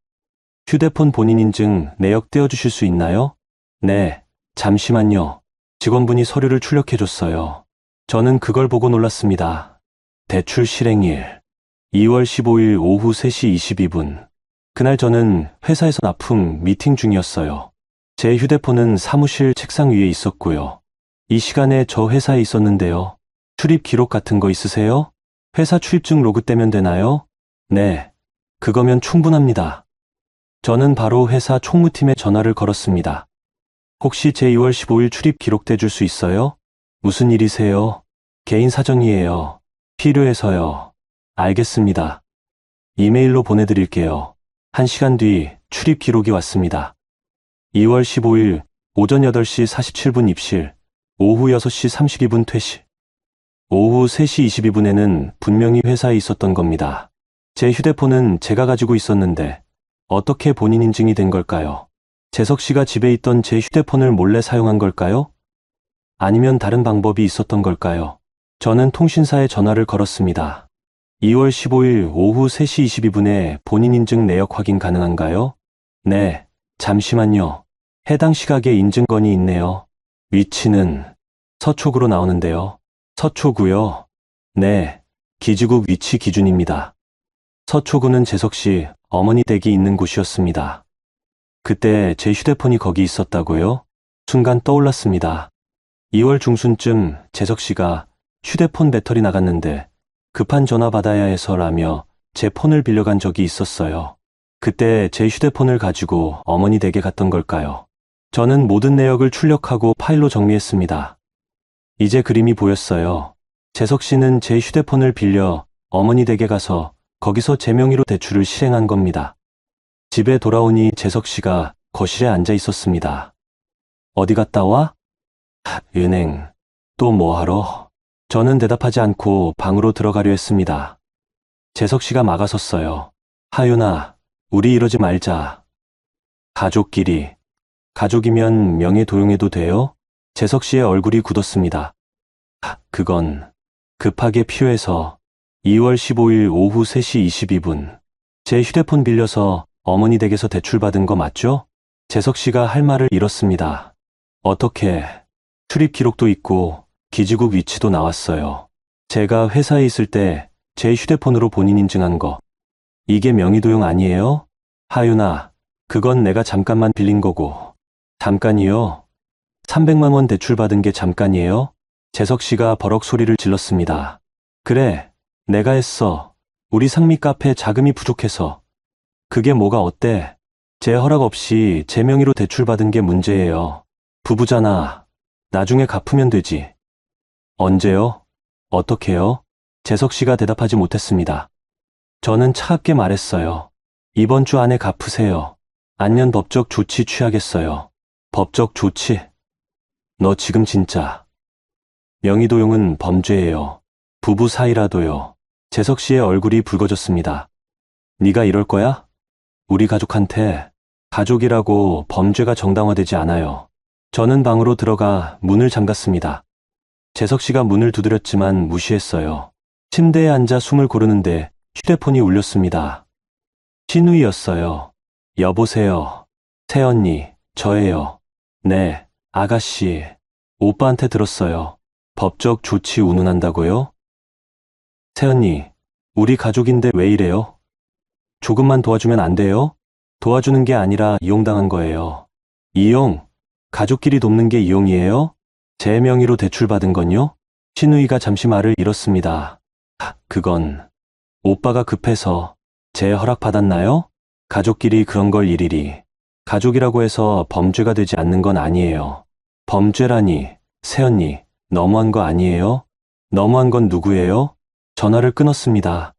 휴대폰 본인 인증 내역 떼어주실 수 있나요? 네, 잠시만요. 직원분이 서류를 출력해줬어요. 저는 그걸 보고 놀랐습니다. 대출 실행일 2월 15일 오후 3시 22분. 그날 저는 회사에서 납품 미팅 중이었어요. 제 휴대폰은 사무실 책상 위에 있었고요. 이 시간에 저 회사에 있었는데요. 출입 기록 같은 거 있으세요? 회사 출입증 로그 떼면 되나요? 네, 그거면 충분합니다. 저는 바로 회사 총무팀에 전화를 걸었습니다. 혹시 제 2월 15일 출입 기록 떼줄 수 있어요? 무슨 일이세요? 개인 사정이에요. 필요해서요. 알겠습니다. 이메일로 보내드릴게요. 1시간 뒤 출입 기록이 왔습니다. 2월 15일 오전 8시 47분 입실, 오후 6시 32분 퇴실. 오후 3시 22분에는 분명히 회사에 있었던 겁니다. 제 휴대폰은 제가 가지고 있었는데 어떻게 본인 인증이 된 걸까요? 재석 씨가 집에 있던 제 휴대폰을 몰래 사용한 걸까요? 아니면 다른 방법이 있었던 걸까요? 저는 통신사에 전화를 걸었습니다. 2월 15일 오후 3시 22분에 본인 인증 내역 확인 가능한가요? 네, 잠시만요. 해당 시각에 인증건이 있네요. 위치는 서초구로 나오는데요. 서초구요? 네, 기지국 위치 기준입니다. 서초구는 재석 씨 어머니 댁이 있는 곳이었습니다. 그때 제 휴대폰이 거기 있었다고요? 순간 떠올랐습니다. 2월 중순쯤 재석 씨가 휴대폰 배터리 나갔는데 급한 전화 받아야 해서라며 제 폰을 빌려간 적이 있었어요. 그때 제 휴대폰을 가지고 어머니 댁에 갔던 걸까요? 저는 모든 내역을 출력하고 파일로 정리했습니다. 이제 그림이 보였어요. 재석 씨는 제 휴대폰을 빌려 어머니 댁에 가서 거기서 제 명의로 대출을 실행한 겁니다. 집에 돌아오니 재석 씨가 거실에 앉아 있었습니다. 어디 갔다 와? 은행. 또 뭐하러? 저는 대답하지 않고 방으로 들어가려 했습니다. 재석 씨가 막아섰어요. 하윤아, 우리 이러지 말자. 가족끼리. 가족이면 명예 도용해도 돼요? 재석 씨의 얼굴이 굳었습니다. 그건 급하게 필요해서 2월 15일 오후 3시 22분. 제 휴대폰 빌려서 어머니 댁에서 대출받은 거 맞죠? 재석 씨가 할 말을 잃었습니다. 어떻게? 출입 기록도 있고 기지국 위치도 나왔어요. 제가 회사에 있을 때 제 휴대폰으로 본인 인증한 거. 이게 명의도용 아니에요? 하윤아, 그건 내가 잠깐만 빌린 거고. 잠깐이요? 300만 원 대출받은 게 잠깐이에요? 재석 씨가 버럭 소리를 질렀습니다. 그래, 내가 했어. 우리 상미 카페 자금이 부족해서. 그게 뭐가 어때? 제 허락 없이 제 명의로 대출받은 게 문제예요. 부부잖아. 나중에 갚으면 되지. 언제요? 어떻게요? 재석 씨가 대답하지 못했습니다. 저는 차갑게 말했어요. 이번 주 안에 갚으세요. 안면 법적 조치 취하겠어요. 법적 조치? 너 지금 진짜. 명의도용은 범죄예요. 부부 사이라도요. 재석 씨의 얼굴이 붉어졌습니다. 네가 이럴 거야? 우리 가족한테. 가족이라고 범죄가 정당화되지 않아요. 저는 방으로 들어가 문을 잠갔습니다. 재석 씨가 문을 두드렸지만 무시했어요. 침대에 앉아 숨을 고르는데 휴대폰이 울렸습니다. 신우이였어요. 여보세요. 새언니, 저예요. 네, 아가씨. 오빠한테 들었어요. 법적 조치 운운한다고요? 새언니, 우리 가족인데 왜 이래요? 조금만 도와주면 안 돼요? 도와주는 게 아니라 이용당한 거예요. 이용? 가족끼리 돕는 게 이용이에요? 제 명의로 대출받은 건요? 신우이가 잠시 말을 잃었습니다. 그건 오빠가 급해서. 제 허락 받았나요? 가족끼리 그런 걸 일일이. 가족이라고 해서 범죄가 되지 않는 건 아니에요. 범죄라니, 새언니, 너무한 거 아니에요? 너무한 건 누구예요? 전화를 끊었습니다.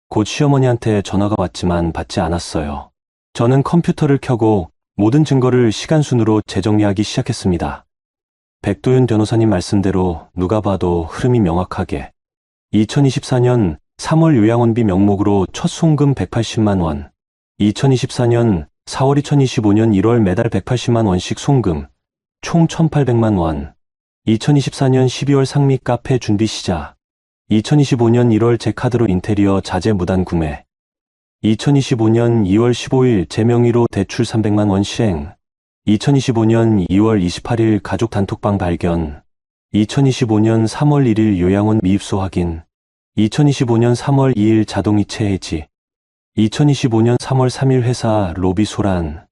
곧 시어머니한테 전화가 왔지만 받지 않았어요. 저는 컴퓨터를 켜고 모든 증거를 시간순으로 재정리하기 시작했습니다. 백도윤 변호사님 말씀대로 누가 봐도 흐름이 명확하게 2024년 3월 요양원비 명목으로 첫 송금 180만 원, 2024년 4월 2025년 1월 매달 180만 원씩 송금, 총 1,800만 원, 2024년 12월 상미 카페 준비 시작, 2025년 1월 제 카드로 인테리어 자재 무단 구매, 2025년 2월 15일 제 명의로 대출 300만 원 시행, 2025년 2월 28일 가족 단톡방 발견, 2025년 3월 1일 요양원 미입소 확인, 2025년 3월 2일 자동이체 해지, 2025년 3월 3일 회사 로비 소란,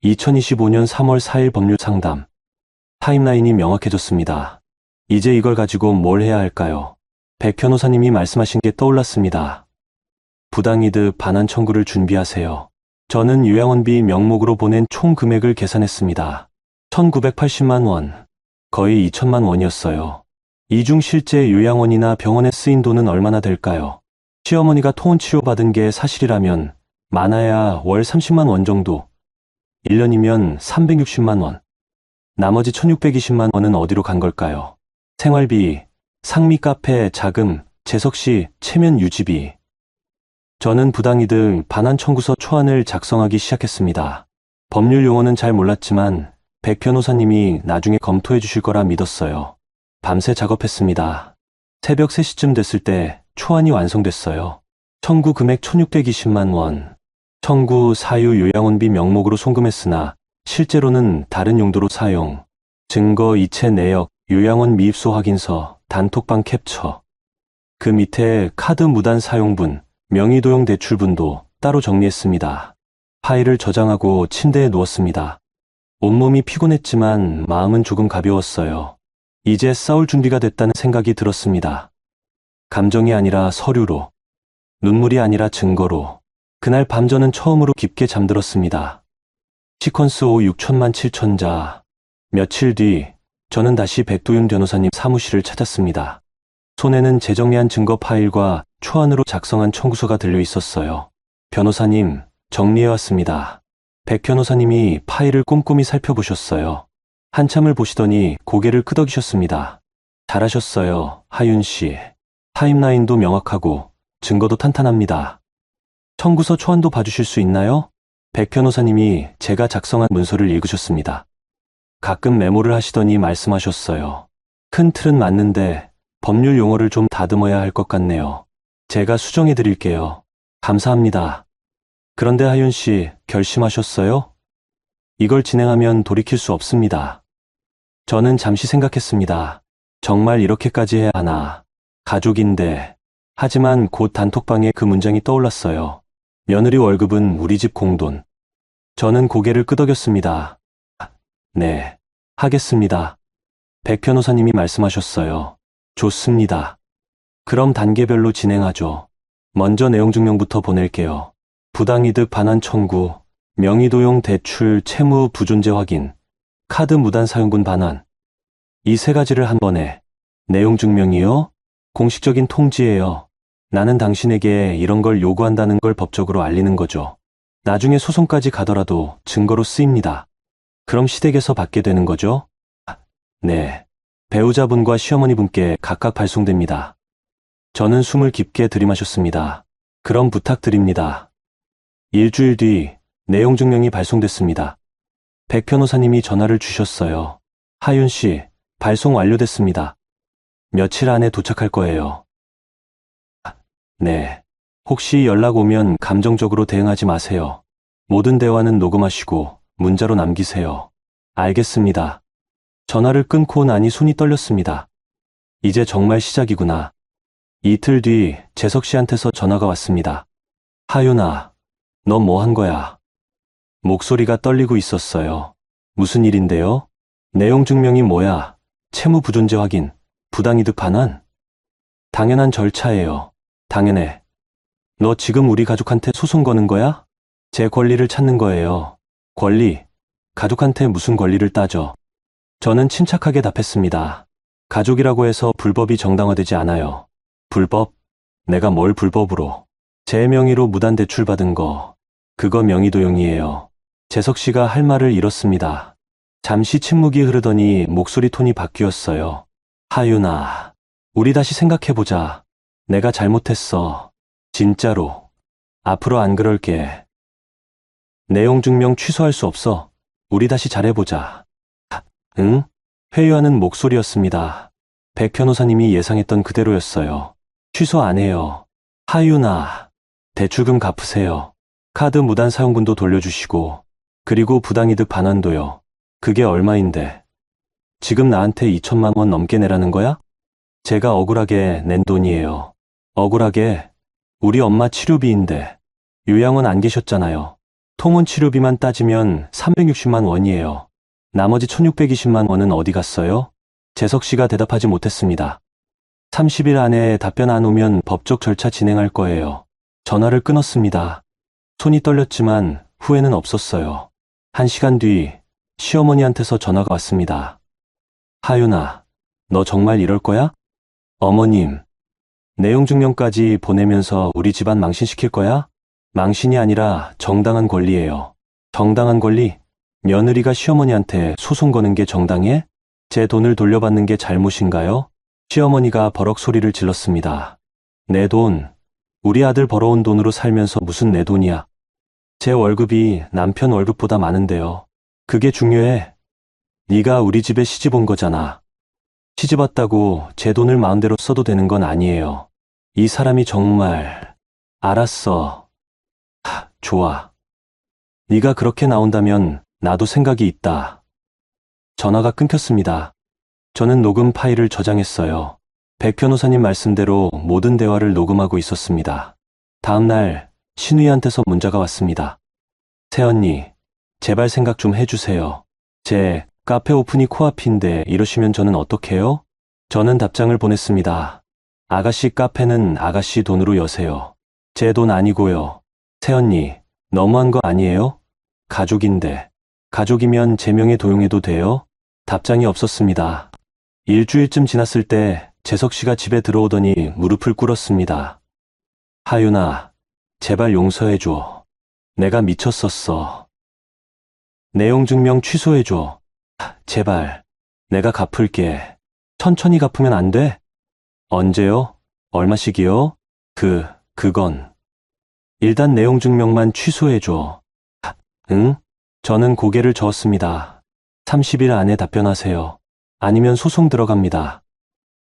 2025년 3월 4일 법률 상담. 타임라인이 명확해졌습니다. 이제 이걸 가지고 뭘 해야 할까요? 백 변호사님이 말씀하신 게 떠올랐습니다. 부당이득 반환 청구를 준비하세요. 저는 요양원비 명목으로 보낸 총 금액을 계산했습니다. 1,980만 원. 거의 2천만 원이었어요. 이 중 실제 요양원이나 병원에 쓰인 돈은 얼마나 될까요? 시어머니가 통원 치료받은 게 사실이라면 많아야 월 30만 원 정도. 1년이면 360만 원. 나머지 1,620만 원은 어디로 간 걸까요? 생활비, 상미 카페 자금, 재석 씨 체면 유지비. 저는 부당이득 반환 청구서 초안을 작성하기 시작했습니다. 법률 용어는 잘 몰랐지만 백 변호사님이 나중에 검토해 주실 거라 믿었어요. 밤새 작업했습니다. 새벽 3시쯤 됐을 때 초안이 완성됐어요. 청구 금액 1,620만 원. 청구 사유 요양원비 명목으로 송금했으나 실제로는 다른 용도로 사용. 증거 이체 내역, 요양원 미입소 확인서, 단톡방 캡처. 그 밑에 카드 무단 사용분, 명의도용 대출분도 따로 정리했습니다. 파일을 저장하고 침대에 누웠습니다. 온몸이 피곤했지만 마음은 조금 가벼웠어요. 이제 싸울 준비가 됐다는 생각이 들었습니다. 감정이 아니라 서류로, 눈물이 아니라 증거로. 그날 밤 저는 처음으로 깊게 잠들었습니다. 시퀀스 5 6천만 7천자. 며칠 뒤 저는 다시 백도윤 변호사님 사무실을 찾았습니다. 손에는 재정리한 증거 파일과 초안으로 작성한 청구서가 들려 있었어요. 변호사님, 정리해왔습니다. 백 변호사님이 파일을 꼼꼼히 살펴보셨어요. 한참을 보시더니 고개를 끄덕이셨습니다. 잘하셨어요, 하윤 씨. 타임라인도 명확하고 증거도 탄탄합니다. 청구서 초안도 봐주실 수 있나요? 백 변호사님이 제가 작성한 문서를 읽으셨습니다. 가끔 메모를 하시더니 말씀하셨어요. 큰 틀은 맞는데 법률 용어를 좀 다듬어야 할 것 같네요. 제가 수정해 드릴게요. 감사합니다. 그런데 하윤 씨, 결심하셨어요? 이걸 진행하면 돌이킬 수 없습니다. 저는 잠시 생각했습니다. 정말 이렇게까지 해야 하나. 가족인데. 하지만 곧 단톡방에 그 문장이 떠올랐어요. 며느리 월급은 우리 집 공돈. 저는 고개를 끄덕였습니다. 네, 하겠습니다. 백 변호사님이 말씀하셨어요. 좋습니다. 그럼 단계별로 진행하죠. 먼저 내용 증명부터 보낼게요. 부당이득 반환 청구, 명의도용 대출 채무 부존재 확인, 카드 무단 사용분 반환. 이 세 가지를 한 번에. 내용 증명이요? 공식적인 통지예요. 나는 당신에게 이런 걸 요구한다는 걸 법적으로 알리는 거죠. 나중에 소송까지 가더라도 증거로 쓰입니다. 그럼 시댁에서 받게 되는 거죠? 네. 배우자분과 시어머니분께 각각 발송됩니다. 저는 숨을 깊게 들이마셨습니다. 그럼 부탁드립니다. 일주일 뒤 내용 증명이 발송됐습니다. 백 변호사님이 전화를 주셨어요. 하윤 씨, 발송 완료됐습니다. 며칠 안에 도착할 거예요. 네. 혹시 연락 오면 감정적으로 대응하지 마세요. 모든 대화는 녹음하시고 문자로 남기세요. 알겠습니다. 전화를 끊고 나니 손이 떨렸습니다. 이제 정말 시작이구나. 이틀 뒤 재석 씨한테서 전화가 왔습니다. 하윤아, 너 뭐 한 거야? 목소리가 떨리고 있었어요. 무슨 일인데요? 내용 증명이 뭐야? 채무 부존재 확인, 부당이득 반환? 당연한 절차예요. 당연해. 너 지금 우리 가족한테 소송 거는 거야? 제 권리를 찾는 거예요. 권리? 가족한테 무슨 권리를 따져? 저는 침착하게 답했습니다. 가족이라고 해서 불법이 정당화되지 않아요. 불법? 내가 뭘 불법으로? 제 명의로 무단 대출 받은 거. 그거 명의도용이에요. 재석 씨가 할 말을 잃었습니다. 잠시 침묵이 흐르더니 목소리 톤이 바뀌었어요. 하윤아, 우리 다시 생각해보자. 내가 잘못했어. 진짜로. 앞으로 안 그럴게. 내용 증명 취소할 수 없어. 우리 다시 잘해보자. 응? 회유하는 목소리였습니다. 백 변호사님이 예상했던 그대로였어요. 취소 안 해요. 하윤아, 대출금 갚으세요. 카드 무단 사용분도 돌려주시고, 그리고 부당이득 반환도요. 그게 얼마인데? 지금 나한테 2천만 원 넘게 내라는 거야? 제가 억울하게 낸 돈이에요. 억울하게? 우리 엄마 치료비인데. 요양원 안 계셨잖아요. 통원 치료비만 따지면 360만 원이에요. 나머지 1620만 원은 어디 갔어요? 재석 씨가 대답하지 못했습니다. 30일 안에 답변 안 오면 법적 절차 진행할 거예요. 전화를 끊었습니다. 손이 떨렸지만 후회는 없었어요. 1시간 뒤 시어머니한테서 전화가 왔습니다. 하윤아, 너 정말 이럴 거야? 어머님, 내용 증명까지 보내면서 우리 집안 망신시킬 거야? 망신이 아니라 정당한 권리예요. 정당한 권리? 며느리가 시어머니한테 소송 거는 게 정당해? 제 돈을 돌려받는 게 잘못인가요? 시어머니가 버럭 소리를 질렀습니다. 내 돈, 우리 아들 벌어온 돈으로 살면서 무슨 내 돈이야. 제 월급이 남편 월급보다 많은데요. 그게 중요해. 네가 우리 집에 시집 온 거잖아. 시집 왔다고 제 돈을 마음대로 써도 되는 건 아니에요. 이 사람이 정말... 알았어. 좋아. 네가 그렇게 나온다면 나도 생각이 있다. 전화가 끊겼습니다. 저는 녹음 파일을 저장했어요. 백 변호사님 말씀대로 모든 대화를 녹음하고 있었습니다. 다음 날 신우이한테서 문자가 왔습니다. 새언니, 제발 생각 좀 해주세요. 제 카페 오픈이 코앞인데 이러시면 저는 어떡해요? 저는 답장을 보냈습니다. 아가씨 카페는 아가씨 돈으로 여세요. 제 돈 아니고요. 새언니, 너무한 거 아니에요? 가족인데. 가족이면 제 명에 도용해도 돼요? 답장이 없었습니다. 일주일쯤 지났을 때 재석 씨가 집에 들어오더니 무릎을 꿇었습니다. 하윤아, 제발 용서해줘. 내가 미쳤었어. 내용 증명 취소해줘. 제발. 내가 갚을게. 천천히 갚으면 안 돼? 언제요? 얼마씩이요? 그건. 일단 내용 증명만 취소해줘. 응? 저는 고개를 저었습니다. 30일 안에 답변하세요. 아니면 소송 들어갑니다.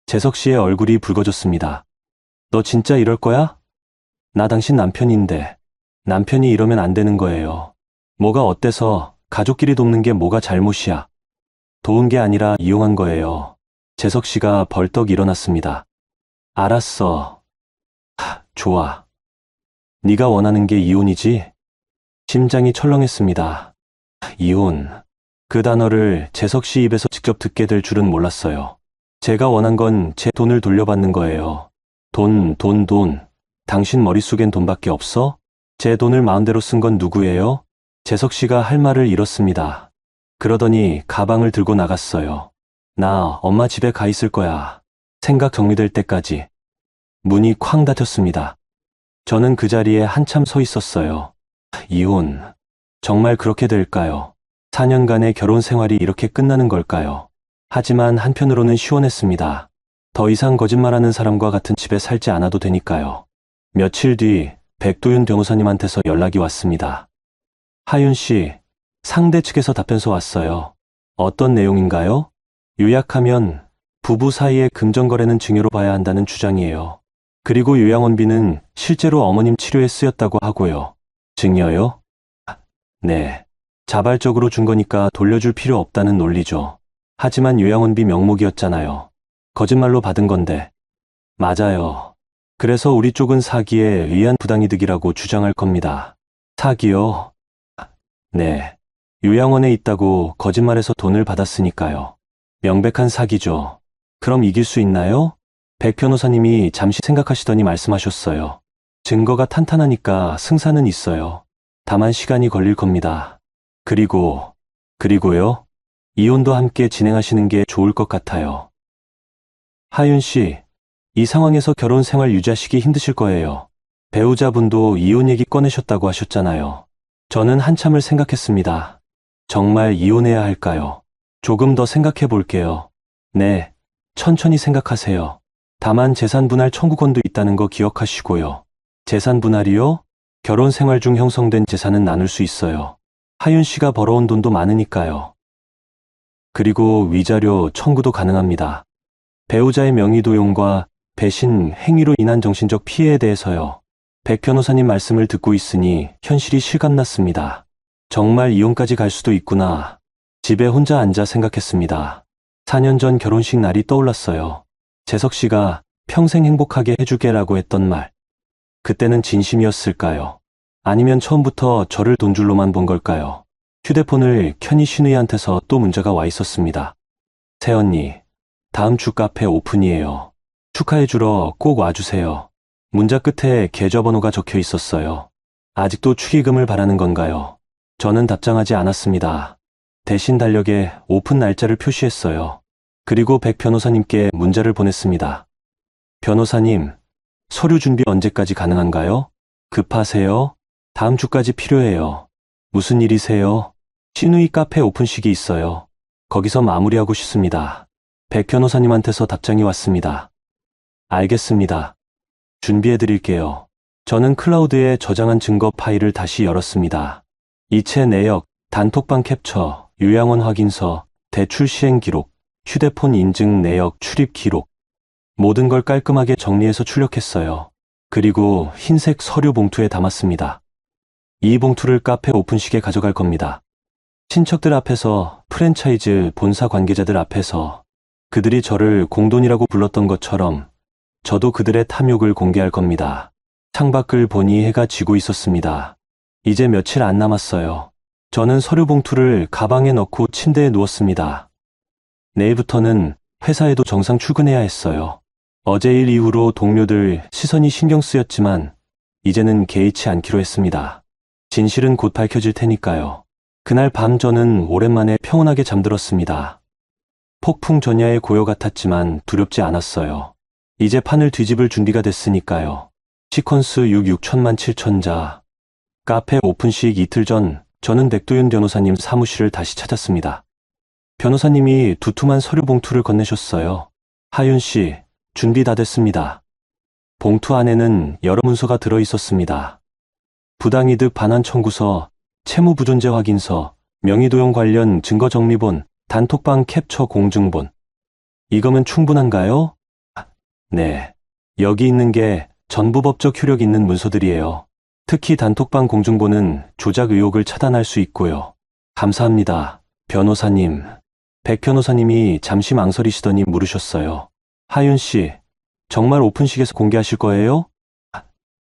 재석 씨의 얼굴이 붉어졌습니다. 너 진짜 이럴 거야? 나 당신 남편인데. 남편이 이러면 안 되는 거예요. 뭐가 어때서 가족끼리 돕는 게 뭐가 잘못이야. 도운 게 아니라 이용한 거예요. 재석 씨가 벌떡 일어났습니다. 알았어. 좋아. 네가 원하는 게 이혼이지? 심장이 철렁했습니다. 이혼. 그 단어를 재석 씨 입에서 직접 듣게 될 줄은 몰랐어요. 제가 원한 건 제 돈을 돌려받는 거예요. 돈. 당신 머릿속엔 돈밖에 없어? 제 돈을 마음대로 쓴 건 누구예요? 재석 씨가 할 말을 잃었습니다. 그러더니 가방을 들고 나갔어요. 나 엄마 집에 가 있을 거야. 생각 정리될 때까지. 문이 쾅 닫혔습니다. 저는 그 자리에 한참 서 있었어요. 이혼. 정말 그렇게 될까요? 4년간의 결혼 생활이 이렇게 끝나는 걸까요? 하지만 한편으로는 시원했습니다. 더 이상 거짓말하는 사람과 같은 집에 살지 않아도 되니까요. 며칠 뒤 백도윤 변호사님한테서 연락이 왔습니다. 하윤 씨, 상대 측에서 답변서 왔어요. 어떤 내용인가요? 요약하면 부부 사이의 금전거래는 증여로 봐야 한다는 주장이에요. 그리고 요양원비는 실제로 어머님 치료에 쓰였다고 하고요. 증여요? 네. 자발적으로 준 거니까 돌려줄 필요 없다는 논리죠. 하지만 요양원비 명목이었잖아요. 거짓말로 받은 건데. 맞아요. 그래서 우리 쪽은 사기에 의한 부당이득이라고 주장할 겁니다. 사기요? 네. 요양원에 있다고 거짓말해서 돈을 받았으니까요. 명백한 사기죠. 그럼 이길 수 있나요? 백 변호사님이 잠시 생각하시더니 말씀하셨어요. 증거가 탄탄하니까 승산은 있어요. 다만 시간이 걸릴 겁니다. 그리고요? 이혼도 함께 진행하시는 게 좋을 것 같아요. 하윤 씨, 이 상황에서 결혼 생활 유지하시기 힘드실 거예요. 배우자분도 이혼 얘기 꺼내셨다고 하셨잖아요. 저는 한참을 생각했습니다. 정말 이혼해야 할까요? 조금 더 생각해 볼게요. 네, 천천히 생각하세요. 다만 재산 분할 청구권도 있다는 거 기억하시고요. 재산 분할이요? 결혼 생활 중 형성된 재산은 나눌 수 있어요. 하윤 씨가 벌어온 돈도 많으니까요. 그리고 위자료 청구도 가능합니다. 배우자의 명의 도용과 배신, 행위로 인한 정신적 피해에 대해서요. 백 변호사님 말씀을 듣고 있으니 현실이 실감났습니다. 정말 이혼까지 갈 수도 있구나. 집에 혼자 앉아 생각했습니다. 4년 전 결혼식 날이 떠올랐어요. 재석 씨가 평생 행복하게 해주게라고 했던 말. 그때는 진심이었을까요? 아니면 처음부터 저를 돈줄로만 본 걸까요? 휴대폰을 켜니 신우이한테서 또 문자가 와 있었습니다. 새언니, 다음 주 카페 오픈이에요. 축하해주러 꼭 와주세요. 문자 끝에 계좌번호가 적혀 있었어요. 아직도 축의금을 바라는 건가요? 저는 답장하지 않았습니다. 대신 달력에 오픈 날짜를 표시했어요. 그리고 백 변호사님께 문자를 보냈습니다. 변호사님, 서류 준비 언제까지 가능한가요? 급하세요? 다음 주까지 필요해요. 무슨 일이세요? 신우이 카페 오픈식이 있어요. 거기서 마무리하고 싶습니다. 백 변호사님한테서 답장이 왔습니다. 알겠습니다. 준비해드릴게요. 저는 클라우드에 저장한 증거 파일을 다시 열었습니다. 이체 내역, 단톡방 캡처, 요양원 확인서, 대출 시행 기록, 휴대폰 인증 내역 출입 기록. 모든 걸 깔끔하게 정리해서 출력했어요. 그리고 흰색 서류 봉투에 담았습니다. 이 봉투를 카페 오픈식에 가져갈 겁니다. 친척들 앞에서, 프랜차이즈 본사 관계자들 앞에서, 그들이 저를 공돈이라고 불렀던 것처럼 저도 그들의 탐욕을 공개할 겁니다. 창밖을 보니 해가 지고 있었습니다. 이제 며칠 안 남았어요. 저는 서류 봉투를 가방에 넣고 침대에 누웠습니다. 내일부터는 회사에도 정상 출근해야 했어요. 어제 일 이후로 동료들 시선이 신경 쓰였지만 이제는 개의치 않기로 했습니다. 진실은 곧 밝혀질 테니까요. 그날 밤 저는 오랜만에 평온하게 잠들었습니다. 폭풍 전야의 고요 같았지만 두렵지 않았어요. 이제 판을 뒤집을 준비가 됐으니까요. 시퀀스 6천만 7천자. 카페 오픈식 이틀 전 저는 백도윤 변호사님 사무실을 다시 찾았습니다. 변호사님이 두툼한 서류 봉투를 건네셨어요. 하윤 씨, 준비 다 됐습니다. 봉투 안에는 여러 문서가 들어 있었습니다. 부당이득 반환 청구서, 채무부존재 확인서, 명의도용 관련 증거정리본, 단톡방 캡처 공증본. 이거면 충분한가요? 네. 여기 있는 게 전부 법적 효력 있는 문서들이에요. 특히 단톡방 공증본은 조작 의혹을 차단할 수 있고요. 감사합니다, 변호사님. 백 변호사님이 잠시 망설이시더니 물으셨어요. 하윤 씨, 정말 오픈식에서 공개하실 거예요?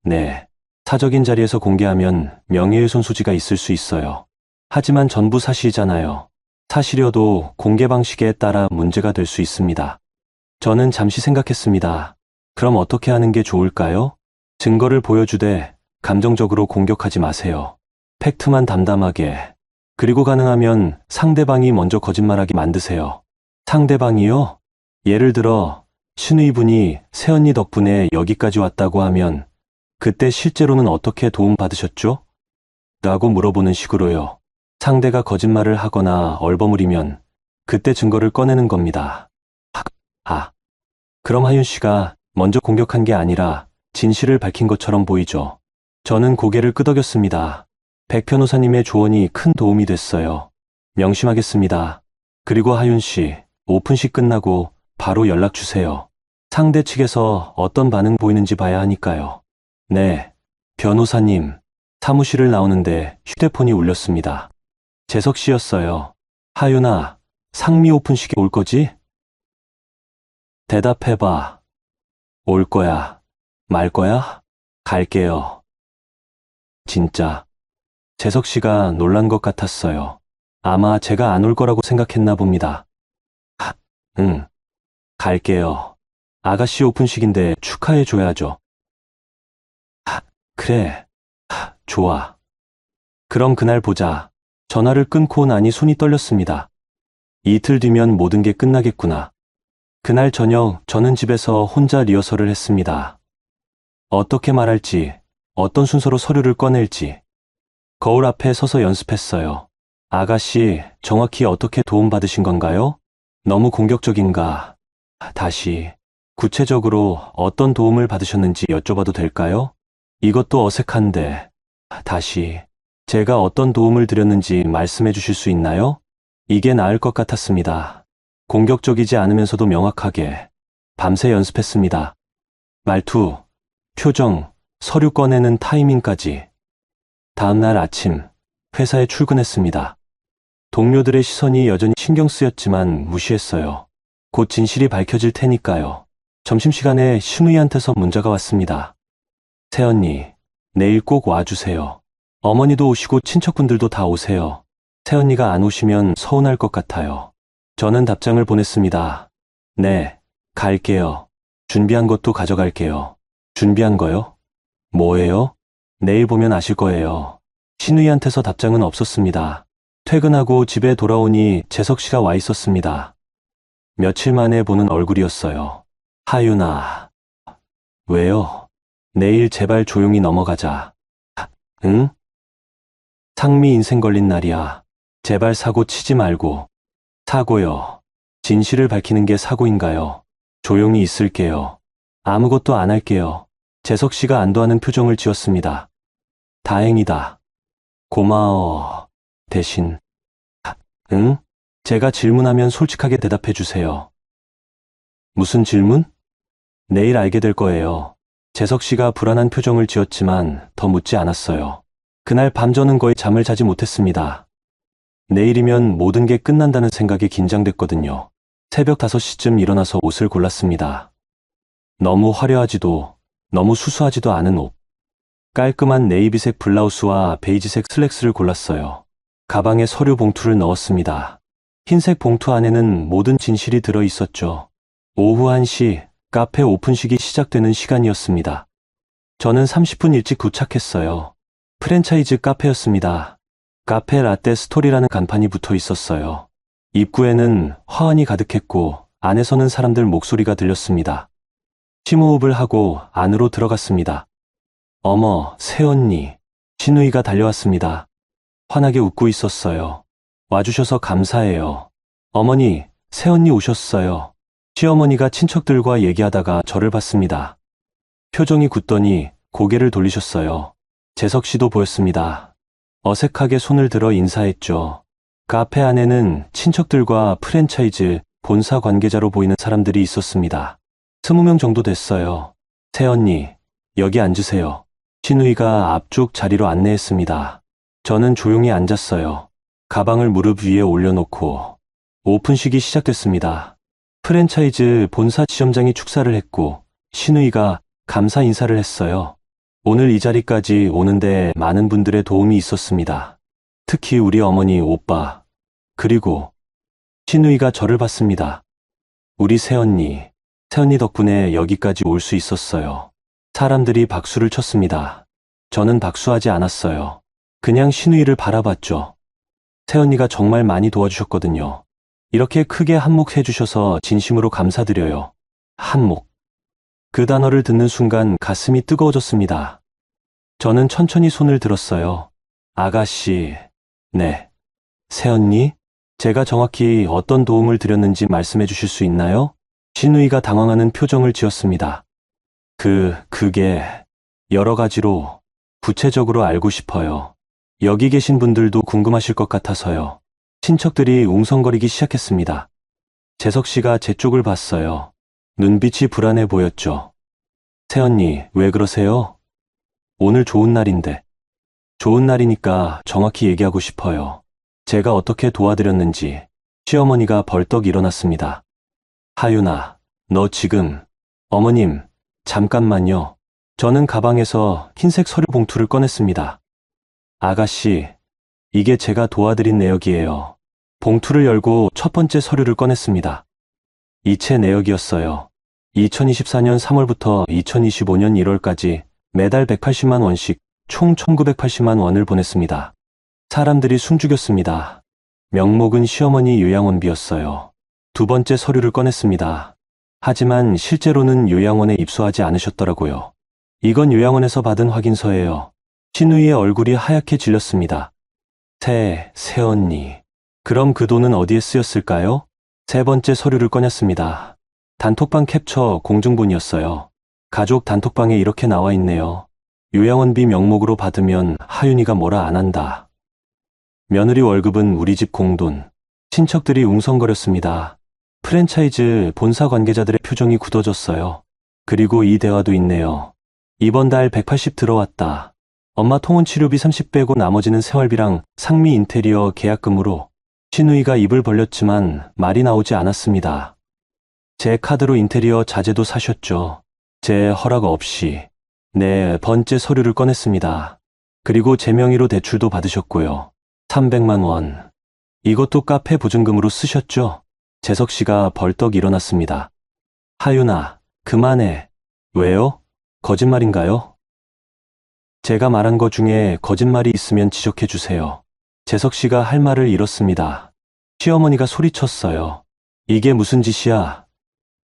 네. 사적인 자리에서 공개하면 명예훼손 소지가 있을 수 있어요. 하지만 전부 사실이잖아요. 사실이어도 공개 방식에 따라 문제가 될 수 있습니다. 저는 잠시 생각했습니다. 그럼 어떻게 하는 게 좋을까요? 증거를 보여주되 감정적으로 공격하지 마세요. 팩트만 담담하게. 그리고 가능하면 상대방이 먼저 거짓말하게 만드세요. 상대방이요? 예를 들어 신우이분이 새언니 덕분에 여기까지 왔다고 하면 그때 실제로는 어떻게 도움받으셨죠? 라고 물어보는 식으로요. 상대가 거짓말을 하거나 얼버무리면 그때 증거를 꺼내는 겁니다. 그럼 하윤 씨가 먼저 공격한 게 아니라 진실을 밝힌 것처럼 보이죠. 저는 고개를 끄덕였습니다. 백 변호사님의 조언이 큰 도움이 됐어요. 명심하겠습니다. 그리고 하윤 씨, 오픈식 끝나고 바로 연락 주세요. 상대 측에서 어떤 반응 보이는지 봐야 하니까요. 네, 변호사님. 사무실을 나오는데 휴대폰이 울렸습니다. 재석 씨였어요. 하윤아, 상미 오픈식에 올 거지? 대답해봐. 올 거야. 말 거야? 갈게요. 진짜. 재석 씨가 놀란 것 같았어요. 아마 제가 안 올 거라고 생각했나 봅니다. 응. 갈게요. 아가씨 오픈식인데 축하해 줘야죠. 그래. 좋아. 그럼 그날 보자. 전화를 끊고 나니 손이 떨렸습니다. 이틀 뒤면 모든 게 끝나겠구나. 그날 저녁 저는 집에서 혼자 리허설을 했습니다. 어떻게 말할지, 어떤 순서로 서류를 꺼낼지. 거울 앞에 서서 연습했어요. 아가씨, 정확히 어떻게 도움받으신 건가요? 너무 공격적인가? 다시, 구체적으로 어떤 도움을 받으셨는지 여쭤봐도 될까요? 이것도 어색한데, 다시, 제가 어떤 도움을 드렸는지 말씀해 주실 수 있나요? 이게 나을 것 같았습니다. 공격적이지 않으면서도 명확하게, 밤새 연습했습니다. 말투, 표정, 서류 꺼내는 타이밍까지. 다음날 아침, 회사에 출근했습니다. 동료들의 시선이 여전히 신경 쓰였지만 무시했어요. 곧 진실이 밝혀질 테니까요. 점심시간에 신우이한테서 문자가 왔습니다. 새언니, 내일 꼭 와주세요. 어머니도 오시고 친척분들도 다 오세요. 새언니가 안 오시면 서운할 것 같아요. 저는 답장을 보냈습니다. 네, 갈게요. 준비한 것도 가져갈게요. 준비한 거요? 뭐예요? 내일 보면 아실 거예요. 신우이한테서 답장은 없었습니다. 퇴근하고 집에 돌아오니 재석 씨가 와 있었습니다. 며칠 만에 보는 얼굴이었어요. 하윤아. 왜요? 내일 제발 조용히 넘어가자. 응? 상미 인생 걸린 날이야. 제발 사고 치지 말고. 사고요. 진실을 밝히는 게 사고인가요? 조용히 있을게요. 아무것도 안 할게요. 재석 씨가 안도하는 표정을 지었습니다. 다행이다. 고마워. 대신. 응? 제가 질문하면 솔직하게 대답해 주세요. 무슨 질문? 내일 알게 될 거예요. 재석 씨가 불안한 표정을 지었지만 더 묻지 않았어요. 그날 밤 저는 거의 잠을 자지 못했습니다. 내일이면 모든 게 끝난다는 생각에 긴장됐거든요. 새벽 5시쯤 일어나서 옷을 골랐습니다. 너무 화려하지도 너무 수수하지도 않은 옷. 깔끔한 네이비색 블라우스와 베이지색 슬랙스를 골랐어요. 가방에 서류 봉투를 넣었습니다. 흰색 봉투 안에는 모든 진실이 들어 있었죠. 오후 1시 카페 오픈식이 시작되는 시간이었습니다. 저는 30분 일찍 도착했어요. 프랜차이즈 카페였습니다. 카페 라떼 스토리라는 간판이 붙어 있었어요. 입구에는 화환이 가득했고 안에서는 사람들 목소리가 들렸습니다. 심호흡을 하고 안으로 들어갔습니다. 어머, 새언니. 신우이가 달려왔습니다. 환하게 웃고 있었어요. 와주셔서 감사해요. 어머니, 새언니 오셨어요. 시어머니가 친척들과 얘기하다가 저를 봤습니다. 표정이 굳더니 고개를 돌리셨어요. 재석 씨도 보였습니다. 어색하게 손을 들어 인사했죠. 카페 안에는 친척들과 프랜차이즈 본사 관계자로 보이는 사람들이 있었습니다. 20명 정도 됐어요. 새언니, 여기 앉으세요. 신우이가 앞쪽 자리로 안내했습니다. 저는 조용히 앉았어요. 가방을 무릎 위에 올려놓고 오픈식이 시작됐습니다. 프랜차이즈 본사 지점장이 축사를 했고 신우이가 감사 인사를 했어요. 오늘 이 자리까지 오는데 많은 분들의 도움이 있었습니다. 특히 우리 어머니, 오빠, 그리고 신우이가 저를 봤습니다. 우리 새언니 덕분에 여기까지 올 수 있었어요. 사람들이 박수를 쳤습니다. 저는 박수하지 않았어요. 그냥 신우이를 바라봤죠. 새언니가 정말 많이 도와주셨거든요. 이렇게 크게 한몫해 주셔서 진심으로 감사드려요. 한몫. 그 단어를 듣는 순간 가슴이 뜨거워졌습니다. 저는 천천히 손을 들었어요. 아가씨, 네. 새언니? 제가 정확히 어떤 도움을 드렸는지 말씀해 주실 수 있나요? 신우이가 당황하는 표정을 지었습니다. 그게 여러 가지로 구체적으로 알고 싶어요. 여기 계신 분들도 궁금하실 것 같아서요. 친척들이 웅성거리기 시작했습니다. 재석 씨가 제 쪽을 봤어요. 눈빛이 불안해 보였죠. 새언니, 왜 그러세요? 오늘 좋은 날인데. 좋은 날이니까 정확히 얘기하고 싶어요. 제가 어떻게 도와드렸는지. 시어머니가 벌떡 일어났습니다. 하윤아, 너 지금. 어머님, 잠깐만요. 저는 가방에서 흰색 서류 봉투를 꺼냈습니다. 아가씨, 이게 제가 도와드린 내역이에요. 봉투를 열고 첫 번째 서류를 꺼냈습니다. 이체 내역이었어요. 2024년 3월부터 2025년 1월까지 매달 180만 원씩 총 1980만 원을 보냈습니다. 사람들이 숨죽였습니다. 명목은 시어머니 요양원비였어요. 두 번째 서류를 꺼냈습니다. 하지만 실제로는 요양원에 입소하지 않으셨더라고요. 이건 요양원에서 받은 확인서예요. 신우이의 얼굴이 하얗게 질렸습니다. 새언니. 그럼 그 돈은 어디에 쓰였을까요? 세 번째 서류를 꺼냈습니다. 단톡방 캡처 공중본이었어요. 가족 단톡방에 이렇게 나와 있네요. 요양원비 명목으로 받으면 하윤이가 뭐라 안 한다. 며느리 월급은 우리 집 공돈. 친척들이 웅성거렸습니다. 프랜차이즈 본사 관계자들의 표정이 굳어졌어요. 그리고 이 대화도 있네요. 이번 달 180 들어왔다. 엄마 통원 치료비 30 빼고 나머지는 생활비랑 상미 인테리어 계약금으로. 신우이가 입을 벌렸지만 말이 나오지 않았습니다. 제 카드로 인테리어 자재도 사셨죠. 제 허락 없이. 네 번째 서류를 꺼냈습니다. 그리고 제 명의로 대출도 받으셨고요. 300만 원. 이것도 카페 보증금으로 쓰셨죠? 재석 씨가 벌떡 일어났습니다. 하윤아, 그만해. 왜요? 거짓말인가요? 제가 말한 것 중에 거짓말이 있으면 지적해 주세요. 재석 씨가 할 말을 잃었습니다. 시어머니가 소리쳤어요. 이게 무슨 짓이야?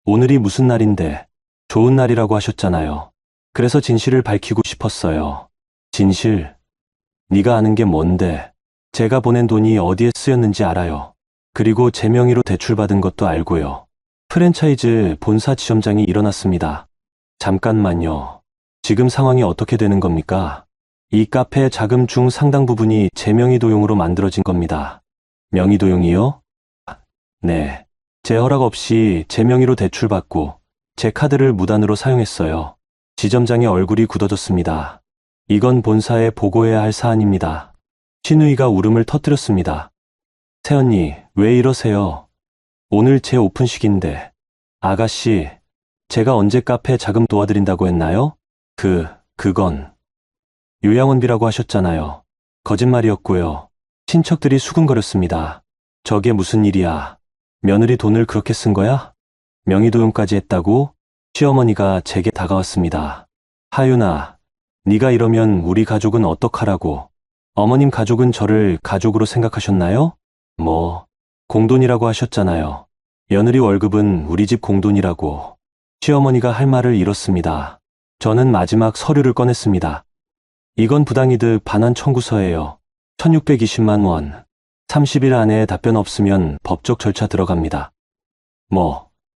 오늘이 무슨 날인데 좋은 날이라고 하셨잖아요. 그래서 진실을 밝히고 싶었어요. 진실? 네가 아는 게 뭔데? 제가 보낸 돈이 어디에 쓰였는지 알아요. 그리고 제 명의로 대출받은 것도 알고요. 프랜차이즈 본사 지점장이 일어났습니다. 잠깐만요. 지금 상황이 어떻게 되는 겁니까? 이 카페 자금 중 상당 부분이 제 명의 도용으로 만들어진 겁니다. 명의 도용이요? 네. 제 허락 없이 제 명의로 대출받고 제 카드를 무단으로 사용했어요. 지점장의 얼굴이 굳어졌습니다. 이건 본사에 보고해야 할 사안입니다. 신우이가 울음을 터뜨렸습니다. 새언니, 왜 이러세요? 오늘 제 오픈식인데. 아가씨, 제가 언제 카페 자금 도와드린다고 했나요? 그건 요양원비라고 하셨잖아요. 거짓말이었고요. 친척들이 수군거렸습니다. 저게 무슨 일이야? 며느리 돈을 그렇게 쓴 거야? 명의도용까지 했다고? 시어머니가 제게 다가왔습니다. 하윤아, 네가 이러면 우리 가족은 어떡하라고? 어머님 가족은 저를 가족으로 생각하셨나요? 공돈이라고 하셨잖아요. 며느리 월급은 우리 집 공돈이라고. 시어머니가 할 말을 잃었습니다. 저는 마지막 서류를 꺼냈습니다. 이건 부당이득 반환 청구서예요. 1620만 원. 30일 안에 답변 없으면 법적 절차 들어갑니다.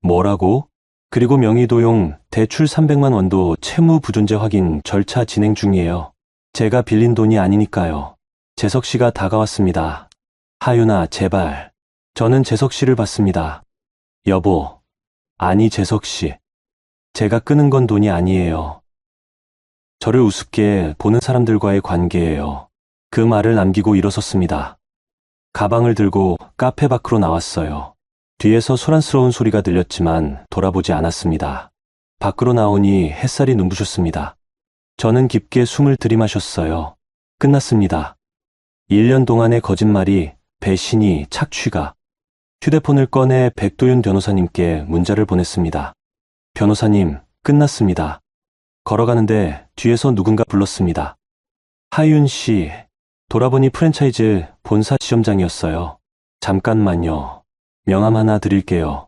뭐라고? 그리고 명의도용 대출 300만 원도 채무 부존재 확인 절차 진행 중이에요. 제가 빌린 돈이 아니니까요. 재석 씨가 다가왔습니다. 하윤아, 제발. 저는 재석 씨를 봤습니다. 여보. 아니, 재석 씨. 제가 끄는 건 돈이 아니에요. 저를 우습게 보는 사람들과의 관계예요. 그 말을 남기고 일어섰습니다. 가방을 들고 카페 밖으로 나왔어요. 뒤에서 소란스러운 소리가 들렸지만 돌아보지 않았습니다. 밖으로 나오니 햇살이 눈부셨습니다. 저는 깊게 숨을 들이마셨어요. 끝났습니다. 1년 동안의 거짓말이, 배신이, 착취가. 휴대폰을 꺼내 백도윤 변호사님께 문자를 보냈습니다. 변호사님, 끝났습니다. 걸어가는데 뒤에서 누군가 불렀습니다. 하윤 씨. 돌아보니 프랜차이즈 본사 지점장이었어요. 잠깐만요. 명함 하나 드릴게요.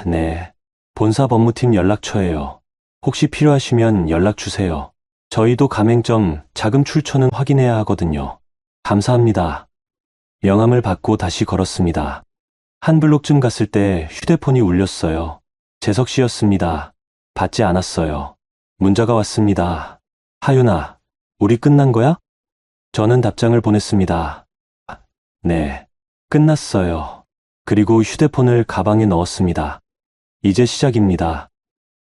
네. 본사 법무팀 연락처예요. 혹시 필요하시면 연락 주세요. 저희도 가맹점 자금 출처는 확인해야 하거든요. 감사합니다. 명함을 받고 다시 걸었습니다. 한 블록쯤 갔을 때 휴대폰이 울렸어요. 재석 씨였습니다. 받지 않았어요. 문자가 왔습니다. 하윤아, 우리 끝난 거야? 저는 답장을 보냈습니다. 네, 끝났어요. 그리고 휴대폰을 가방에 넣었습니다. 이제 시작입니다.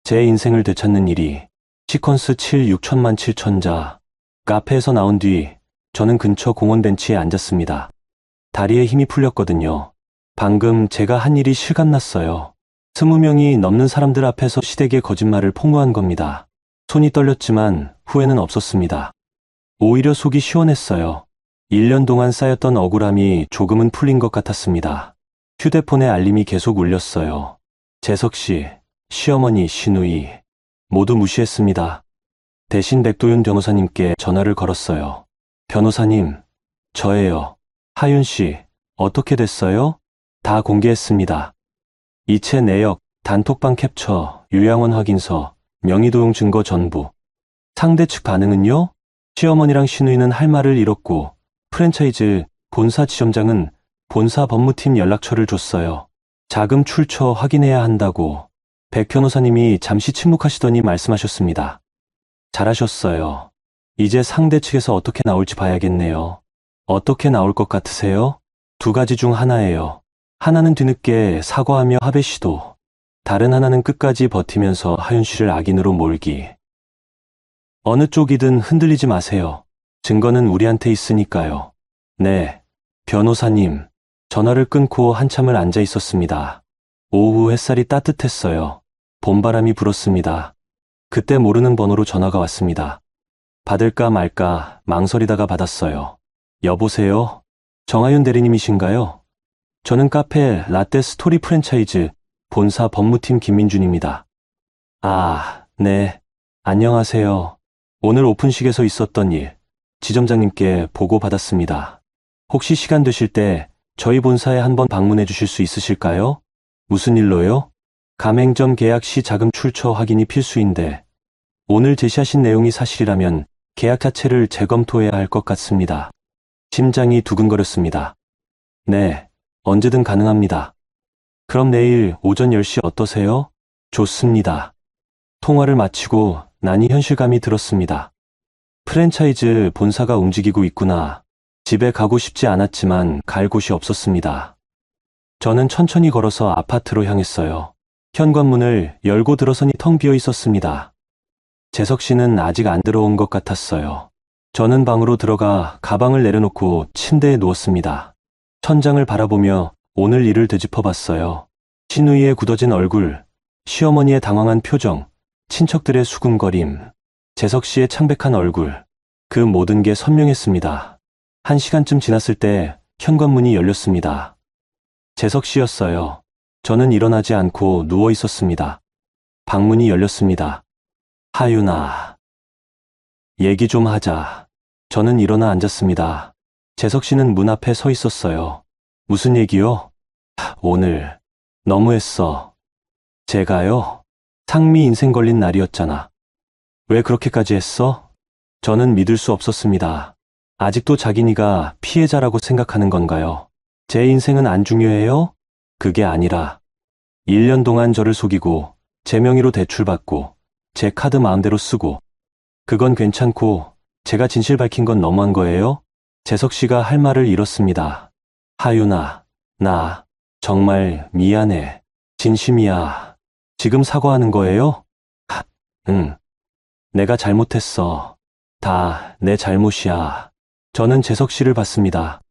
제 인생을 되찾는 일이. 시퀀스 7 6천만 7천자. 카페에서 나온 뒤 저는 근처 공원 벤치에 앉았습니다. 다리에 힘이 풀렸거든요. 방금 제가 한 일이 실감났어요. 20명이 넘는 사람들 앞에서 시댁의 거짓말을 폭로한 겁니다. 손이 떨렸지만 후회는 없었습니다. 오히려 속이 시원했어요. 1년 동안 쌓였던 억울함이 조금은 풀린 것 같았습니다. 휴대폰에 알림이 계속 울렸어요. 재석 씨, 시어머니, 시누이 모두 무시했습니다. 대신 백도윤 변호사님께 전화를 걸었어요. 변호사님, 저예요. 하윤 씨, 어떻게 됐어요? 다 공개했습니다. 이체 내역, 단톡방 캡처, 요양원 확인서, 명의도용 증거 전부. 상대 측 반응은요? 시어머니랑 시누이는 할 말을 잃었고 프랜차이즈 본사 지점장은 본사 법무팀 연락처를 줬어요. 자금 출처 확인해야 한다고. 백 변호사님이 잠시 침묵하시더니 말씀하셨습니다. 잘하셨어요. 이제 상대 측에서 어떻게 나올지 봐야겠네요. 어떻게 나올 것 같으세요? 두 가지 중 하나예요. 하나는 뒤늦게 사과하며 합의 시도. 다른 하나는 끝까지 버티면서 하윤 씨를 악인으로 몰기. 어느 쪽이든 흔들리지 마세요. 증거는 우리한테 있으니까요. 네, 변호사님. 전화를 끊고 한참을 앉아 있었습니다. 오후 햇살이 따뜻했어요. 봄바람이 불었습니다. 그때 모르는 번호로 전화가 왔습니다. 받을까 말까 망설이다가 받았어요. 여보세요? 정하윤 대리님이신가요? 저는 카페 라떼 스토리 프랜차이즈 본사 법무팀 김민준입니다. 아, 네. 안녕하세요. 오늘 오픈식에서 있었던 일, 지점장님께 보고받았습니다. 혹시 시간 되실 때 저희 본사에 한번 방문해 주실 수 있으실까요? 무슨 일로요? 가맹점 계약 시 자금 출처 확인이 필수인데 오늘 제시하신 내용이 사실이라면 계약 자체를 재검토해야 할 것 같습니다. 심장이 두근거렸습니다. 네, 언제든 가능합니다. 그럼 내일 오전 10시 어떠세요? 좋습니다. 통화를 마치고 나니 현실감이 들었습니다. 프랜차이즈 본사가 움직이고 있구나. 집에 가고 싶지 않았지만 갈 곳이 없었습니다. 저는 천천히 걸어서 아파트로 향했어요. 현관문을 열고 들어서니 텅 비어 있었습니다. 재석 씨는 아직 안 들어온 것 같았어요. 저는 방으로 들어가 가방을 내려놓고 침대에 누웠습니다. 천장을 바라보며 오늘 일을 되짚어봤어요. 신우이의 굳어진 얼굴, 시어머니의 당황한 표정, 친척들의 수군거림, 재석 씨의 창백한 얼굴, 그 모든 게 선명했습니다. 1시간쯤 지났을 때 현관문이 열렸습니다. 재석 씨였어요. 저는 일어나지 않고 누워 있었습니다. 방문이 열렸습니다. 하윤아, 얘기 좀 하자. 저는 일어나 앉았습니다. 재석 씨는 문 앞에 서 있었어요. 무슨 얘기요? 오늘 너무했어. 제가요? 상미 인생 걸린 날이었잖아. 왜 그렇게까지 했어? 저는 믿을 수 없었습니다. 아직도 자기니가 피해자라고 생각하는 건가요? 제 인생은 안 중요해요? 그게 아니라 1년 동안 저를 속이고 제 명의로 대출받고 제 카드 마음대로 쓰고 그건 괜찮고 제가 진실 밝힌 건 너무한 거예요? 재석 씨가 할 말을 잃었습니다. 하윤아, 나 정말 미안해. 진심이야. 지금 사과하는 거예요? 응. 내가 잘못했어. 다 내 잘못이야. 저는 재석 씨를 봤습니다.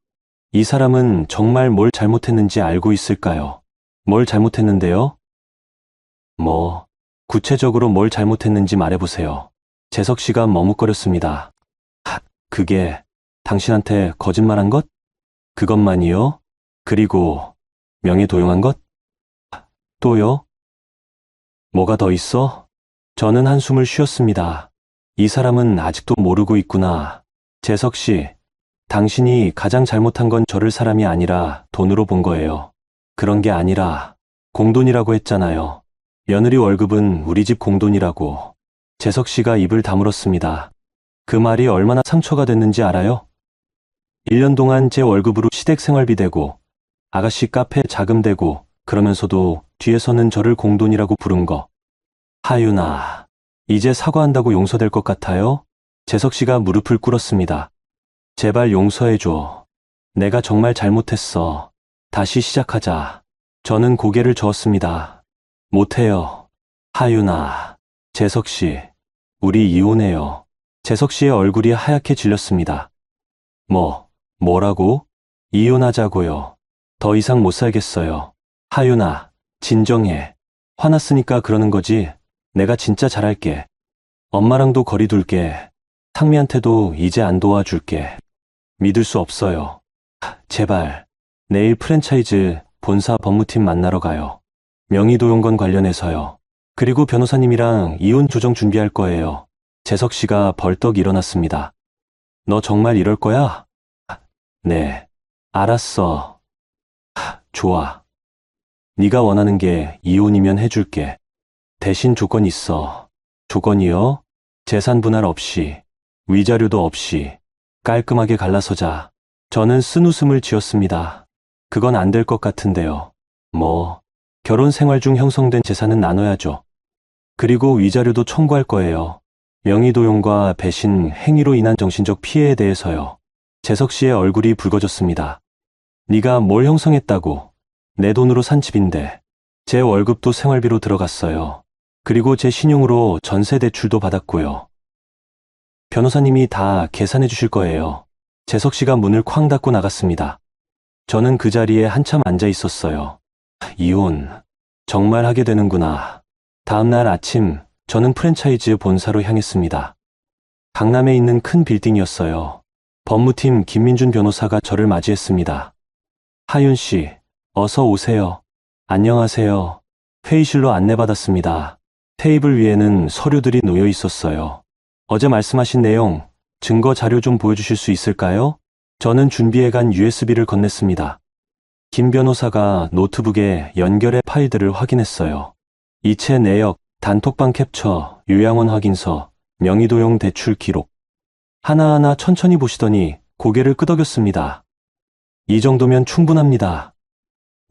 이 사람은 정말 뭘 잘못했는지 알고 있을까요? 뭘 잘못했는데요? 구체적으로 뭘 잘못했는지 말해보세요. 재석 씨가 머뭇거렸습니다. 그게 당신한테 거짓말한 것? 그것만이요? 그리고 명예 도용한 것? 또요? 뭐가 더 있어? 저는 한숨을 쉬었습니다. 이 사람은 아직도 모르고 있구나. 재석 씨, 당신이 가장 잘못한 건 저를 사람이 아니라 돈으로 본 거예요. 그런 게 아니라 공돈이라고 했잖아요. 며느리 월급은 우리 집 공돈이라고. 재석 씨가 입을 다물었습니다. 그 말이 얼마나 상처가 됐는지 알아요? 1년 동안 제 월급으로 시댁 생활비 대고 아가씨 카페 자금 대고 그러면서도 뒤에서는 저를 공돈이라고 부른 거. 하윤아, 이제 사과한다고 용서될 것 같아요? 재석 씨가 무릎을 꿇었습니다. 제발 용서해줘. 내가 정말 잘못했어. 다시 시작하자. 저는 고개를 저었습니다. 못해요. 하윤아, 재석 씨, 우리 이혼해요. 재석 씨의 얼굴이 하얗게 질렸습니다. 뭐라고? 이혼하자고요. 더 이상 못 살겠어요. 하윤아, 진정해. 화났으니까 그러는 거지. 내가 진짜 잘할게. 엄마랑도 거리 둘게. 상미한테도 이제 안 도와줄게. 믿을 수 없어요. 제발. 내일 프랜차이즈 본사 법무팀 만나러 가요. 명의도용건 관련해서요. 그리고 변호사님이랑 이혼 조정 준비할 거예요. 재석 씨가 벌떡 일어났습니다. 너 정말 이럴 거야? 네. 알았어. 좋아. 네가 원하는 게 이혼이면 해줄게. 대신 조건 있어. 조건이요? 재산 분할 없이, 위자료도 없이, 깔끔하게 갈라서자. 저는 쓴웃음을 지었습니다. 그건 안 될 것 같은데요. 결혼 생활 중 형성된 재산은 나눠야죠. 그리고 위자료도 청구할 거예요. 명의도용과 배신, 행위로 인한 정신적 피해에 대해서요. 재석 씨의 얼굴이 붉어졌습니다. 네가 뭘 형성했다고? 내 돈으로 산 집인데. 제 월급도 생활비로 들어갔어요. 그리고 제 신용으로 전세 대출도 받았고요. 변호사님이 다 계산해 주실 거예요. 재석 씨가 문을 쾅 닫고 나갔습니다. 저는 그 자리에 한참 앉아 있었어요. 이혼, 정말 하게 되는구나. 다음 날 아침, 저는 프랜차이즈 본사로 향했습니다. 강남에 있는 큰 빌딩이었어요. 법무팀 김민준 변호사가 저를 맞이했습니다. 하윤 씨, 어서 오세요. 안녕하세요. 회의실로 안내받았습니다. 테이블 위에는 서류들이 놓여 있었어요. 어제 말씀하신 내용, 증거 자료 좀 보여주실 수 있을까요? 저는 준비해간 USB를 건넸습니다. 김 변호사가 노트북에 연결해 파일들을 확인했어요. 이체 내역, 단톡방 캡처, 요양원 확인서, 명의도용 대출 기록. 하나하나 천천히 보시더니 고개를 끄덕였습니다. 이 정도면 충분합니다.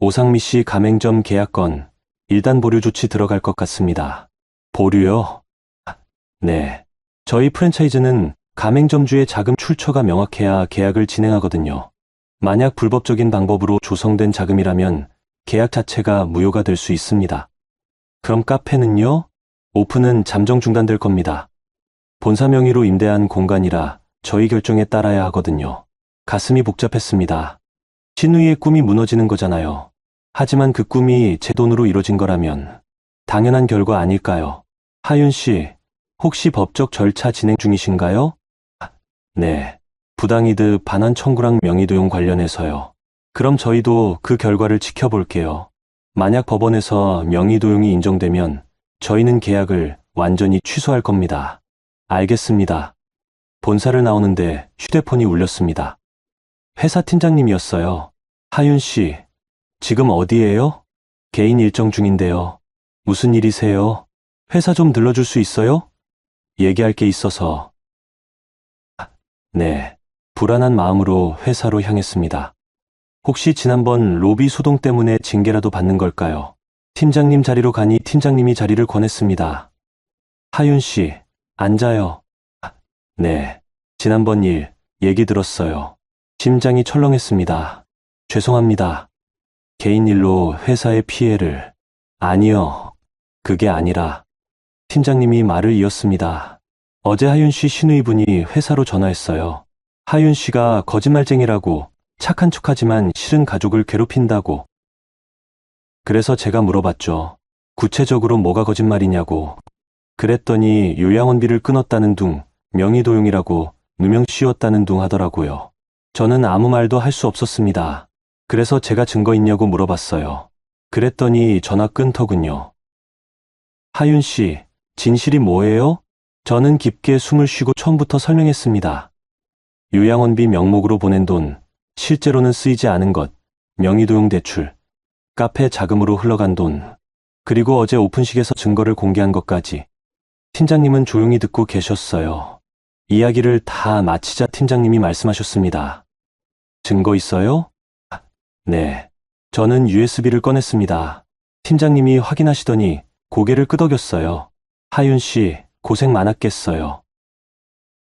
오상미 씨 가맹점 계약건, 일단 보류 조치 들어갈 것 같습니다. 보류요? 네. 저희 프랜차이즈는 가맹점주의 자금 출처가 명확해야 계약을 진행하거든요. 만약 불법적인 방법으로 조성된 자금이라면 계약 자체가 무효가 될 수 있습니다. 그럼 카페는요? 오픈은 잠정 중단될 겁니다. 본사 명의로 임대한 공간이라 저희 결정에 따라야 하거든요. 가슴이 복잡했습니다. 신우이의 꿈이 무너지는 거잖아요. 하지만 그 꿈이 제 돈으로 이뤄진 거라면 당연한 결과 아닐까요? 하윤 씨, 혹시 법적 절차 진행 중이신가요? 네. 부당이득 반환 청구랑 명의도용 관련해서요. 그럼 저희도 그 결과를 지켜볼게요. 만약 법원에서 명의도용이 인정되면 저희는 계약을 완전히 취소할 겁니다. 알겠습니다. 본사를 나오는데 휴대폰이 울렸습니다. 회사 팀장님이었어요. 하윤 씨, 지금 어디예요? 개인 일정 중인데요. 무슨 일이세요? 회사 좀 들러줄 수 있어요? 얘기할 게 있어서. 네. 불안한 마음으로 회사로 향했습니다. 혹시 지난번 로비 소동 때문에 징계라도 받는 걸까요? 팀장님 자리로 가니 팀장님이 자리를 권했습니다. 하윤 씨, 앉아요. 네. 지난번 일 얘기 들었어요. 심장이 철렁했습니다. 죄송합니다. 개인 일로 회사의 피해를. 아니요. 그게 아니라. 팀장님이 말을 이었습니다. 어제 하윤 씨 시누이분이 회사로 전화했어요. 하윤 씨가 거짓말쟁이라고, 착한 척하지만 실은 가족을 괴롭힌다고. 그래서 제가 물어봤죠. 구체적으로 뭐가 거짓말이냐고. 그랬더니 요양원비를 끊었다는 둥, 명의도용이라고 누명 씌웠다는 둥 하더라고요. 저는 아무 말도 할 수 없었습니다. 그래서 제가 증거 있냐고 물어봤어요. 그랬더니 전화 끊더군요. 하윤 씨, 진실이 뭐예요? 저는 깊게 숨을 쉬고 처음부터 설명했습니다. 요양원비 명목으로 보낸 돈, 실제로는 쓰이지 않은 것, 명의도용 대출, 카페 자금으로 흘러간 돈, 그리고 어제 오픈식에서 증거를 공개한 것까지. 팀장님은 조용히 듣고 계셨어요. 이야기를 다 마치자 팀장님이 말씀하셨습니다. 증거 있어요? 네. 저는 USB를 꺼냈습니다. 팀장님이 확인하시더니 고개를 끄덕였어요. 하윤 씨, 고생 많았겠어요.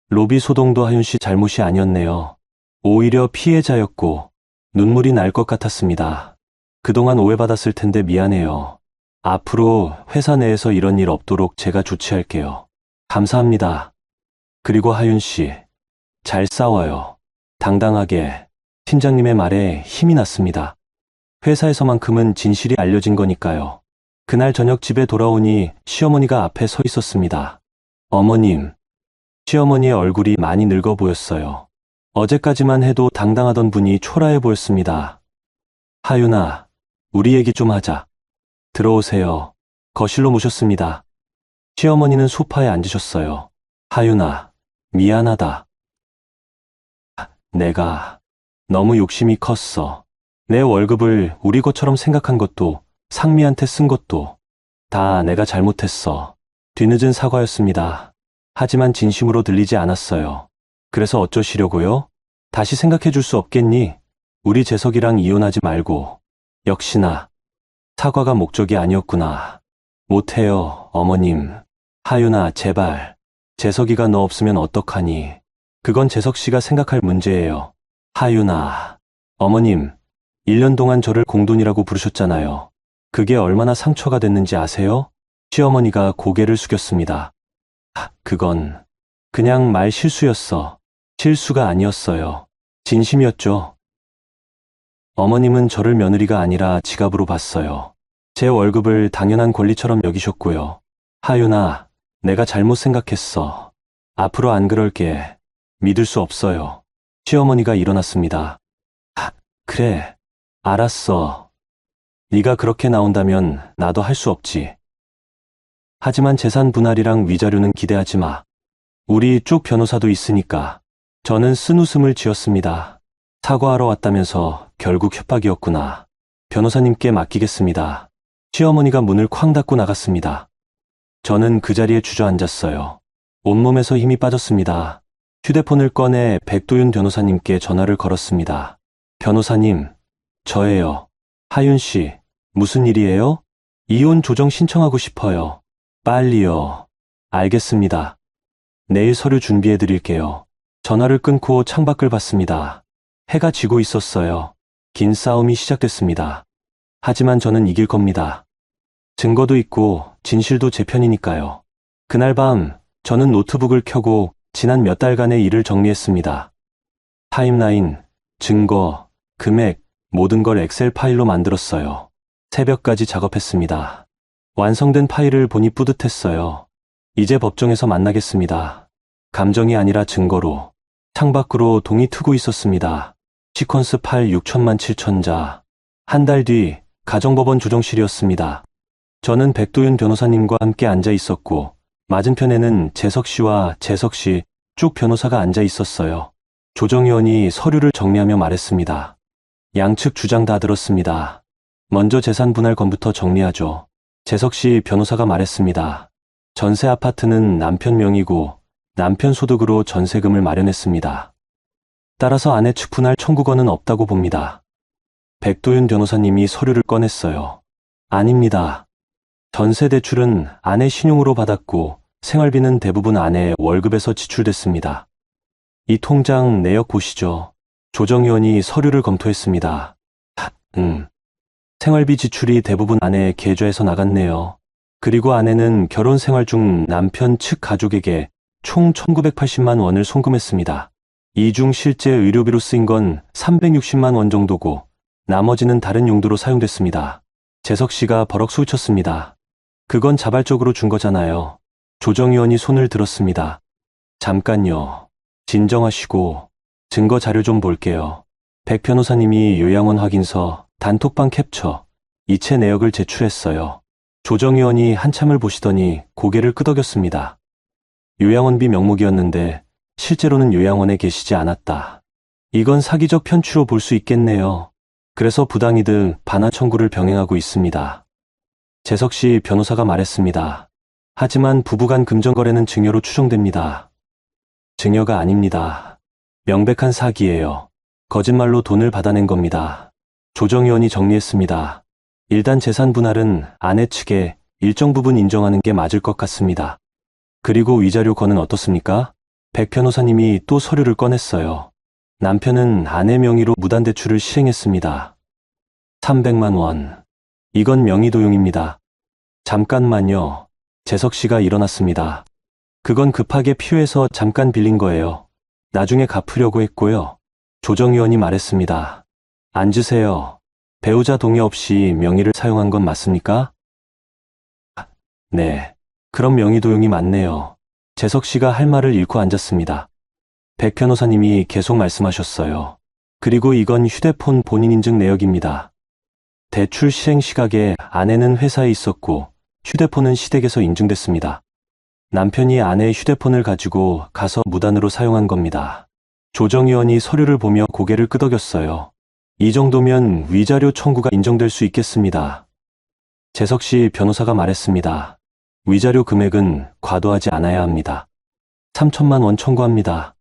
로비 소동도 하윤 씨 잘못이 아니었네요. 오히려 피해자였고 눈물이 날 것 같았습니다. 그동안 오해받았을 텐데 미안해요. 앞으로 회사 내에서 이런 일 없도록 제가 조치할게요. 감사합니다. 그리고 하윤 씨, 잘 싸워요. 당당하게. 팀장님의 말에 힘이 났습니다. 회사에서만큼은 진실이 알려진 거니까요. 그날 저녁 집에 돌아오니 시어머니가 앞에 서 있었습니다. 어머님. 시어머니의 얼굴이 많이 늙어 보였어요. 어제까지만 해도 당당하던 분이 초라해 보였습니다. 하윤아, 우리 얘기 좀 하자. 들어오세요. 거실로 모셨습니다. 시어머니는 소파에 앉으셨어요. 하윤아, 미안하다. 내가 너무 욕심이 컸어. 내 월급을 우리 것처럼 생각한 것도, 상미한테 쓴 것도 다 내가 잘못했어. 뒤늦은 사과였습니다. 하지만 진심으로 들리지 않았어요. 그래서 어쩌시려고요? 다시 생각해 줄 수 없겠니? 우리 재석이랑 이혼하지 말고. 역시나 사과가 목적이 아니었구나. 못해요, 어머님. 하윤아, 제발. 재석이가 너 없으면 어떡하니? 그건 재석 씨가 생각할 문제예요. 하윤아. 어머님, 1년 동안 저를 공돈이라고 부르셨잖아요. 그게 얼마나 상처가 됐는지 아세요? 시어머니가 고개를 숙였습니다. 그건 그냥 말 실수였어. 실수가 아니었어요. 진심이었죠. 어머님은 저를 며느리가 아니라 지갑으로 봤어요. 제 월급을 당연한 권리처럼 여기셨고요. 하윤아, 내가 잘못 생각했어. 앞으로 안 그럴게. 믿을 수 없어요. 시어머니가 일어났습니다. 그래. 알았어. 네가 그렇게 나온다면 나도 할 수 없지. 하지만 재산 분할이랑 위자료는 기대하지 마. 우리 쪽 변호사도 있으니까. 저는 쓴웃음을 지었습니다. 사과하러 왔다면서 결국 협박이었구나. 변호사님께 맡기겠습니다. 시어머니가 문을 쾅 닫고 나갔습니다. 저는 그 자리에 주저앉았어요. 온몸에서 힘이 빠졌습니다. 휴대폰을 꺼내 백도윤 변호사님께 전화를 걸었습니다. 변호사님, 저예요. 하윤 씨, 무슨 일이에요? 이혼 조정 신청하고 싶어요. 빨리요. 알겠습니다. 내일 서류 준비해 드릴게요. 전화를 끊고 창밖을 봤습니다. 해가 지고 있었어요. 긴 싸움이 시작됐습니다. 하지만 저는 이길 겁니다. 증거도 있고 진실도 제 편이니까요. 그날 밤 저는 노트북을 켜고 지난 몇 달간의 일을 정리했습니다. 타임라인, 증거, 금액, 모든 걸 엑셀 파일로 만들었어요. 새벽까지 작업했습니다. 완성된 파일을 보니 뿌듯했어요. 이제 법정에서 만나겠습니다. 감정이 아니라 증거로. 창밖으로 동이 트고 있었습니다. 시퀀스 8 6천만 7천자. 한 달 뒤 가정법원 조정실이었습니다. 저는 백도윤 변호사님과 함께 앉아 있었고 맞은편에는 재석 씨와 재석 씨 쭉 변호사가 앉아 있었어요. 조정위원이 서류를 정리하며 말했습니다. 양측 주장 다 들었습니다. 먼저 재산 분할 건부터 정리하죠. 재석 씨 변호사가 말했습니다. 전세 아파트는 남편 명의고 남편 소득으로 전세금을 마련했습니다. 따라서 아내 측 분할 청구권은 없다고 봅니다. 백도윤 변호사님이 서류를 꺼냈어요. 아닙니다. 전세 대출은 아내 신용으로 받았고 생활비는 대부분 아내의 월급에서 지출됐습니다. 이 통장 내역 보시죠. 조정위원이 서류를 검토했습니다. 생활비 지출이 대부분 아내의 계좌에서 나갔네요. 그리고 아내는 결혼 생활 중 남편 측 가족에게 총 1980만 원을 송금했습니다. 이 중 실제 의료비로 쓰인 건 360만 원 정도고 나머지는 다른 용도로 사용됐습니다. 재석 씨가 버럭 소리쳤습니다. 그건 자발적으로 준 거잖아요. 조정위원이 손을 들었습니다. 잠깐요. 진정하시고 증거 자료 좀 볼게요. 백 변호사님이 요양원 확인서, 단톡방 캡처, 이체 내역을 제출했어요. 조정위원이 한참을 보시더니 고개를 끄덕였습니다. 요양원비 명목이었는데 실제로는 요양원에 계시지 않았다. 이건 사기적 편취로 볼 수 있겠네요. 그래서 부당이득 반환 청구를 병행하고 있습니다. 재석 씨 변호사가 말했습니다. 하지만 부부간 금전거래는 증여로 추정됩니다. 증여가 아닙니다. 명백한 사기예요. 거짓말로 돈을 받아낸 겁니다. 조정위원이 정리했습니다. 일단 재산 분할은 아내 측에 일정 부분 인정하는 게 맞을 것 같습니다. 그리고 위자료 건은 어떻습니까? 백 변호사님이 또 서류를 꺼냈어요. 남편은 아내 명의로 무단대출을 시행했습니다. 300만 원. 이건 명의도용입니다. 잠깐만요. 재석 씨가 일어났습니다. 그건 급하게 필요해서 잠깐 빌린 거예요. 나중에 갚으려고 했고요. 조정위원이 말했습니다. 앉으세요. 배우자 동의 없이 명의를 사용한 건 맞습니까? 네. 그럼 명의도용이 맞네요. 재석 씨가 할 말을 잃고 앉았습니다. 백 변호사님이 계속 말씀하셨어요. 그리고 이건 휴대폰 본인 인증 내역입니다. 대출 실행 시각에 아내는 회사에 있었고 휴대폰은 시댁에서 인증됐습니다. 남편이 아내의 휴대폰을 가지고 가서 무단으로 사용한 겁니다. 조정위원이 서류를 보며 고개를 끄덕였어요. 이 정도면 위자료 청구가 인정될 수 있겠습니다. 재석 씨 변호사가 말했습니다. 위자료 금액은 과도하지 않아야 합니다. 3천만 원 청구합니다.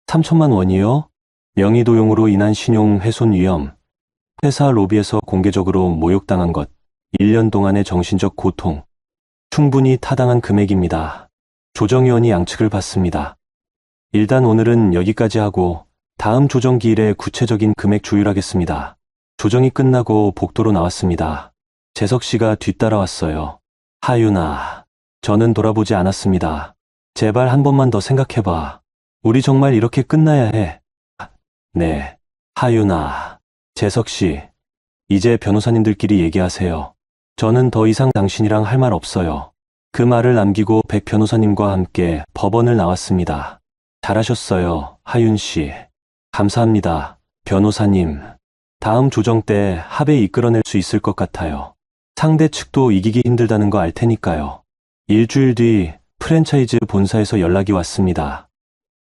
3천만 원이요? 명의도용으로 인한 신용 훼손 위험, 회사 로비에서 공개적으로 모욕당한 것, 1년 동안의 정신적 고통, 충분히 타당한 금액입니다. 조정위원이 양측을 봤습니다. 일단 오늘은 여기까지 하고 다음 조정기일에 구체적인 금액 조율하겠습니다. 조정이 끝나고 복도로 나왔습니다. 재석 씨가 뒤따라왔어요. 하윤아, 저는 돌아보지 않았습니다. 제발 한 번만 더 생각해봐. 우리 정말 이렇게 끝나야 해. 네, 하윤아, 재석 씨, 이제 변호사님들끼리 얘기하세요. 저는 더 이상 당신이랑 할 말 없어요. 그 말을 남기고 백 변호사님과 함께 법원을 나왔습니다. 잘하셨어요, 하윤 씨. 감사합니다, 변호사님. 다음 조정 때 합의 이끌어낼 수 있을 것 같아요. 상대 측도 이기기 힘들다는 거 알 테니까요. 일주일 뒤 프랜차이즈 본사에서 연락이 왔습니다.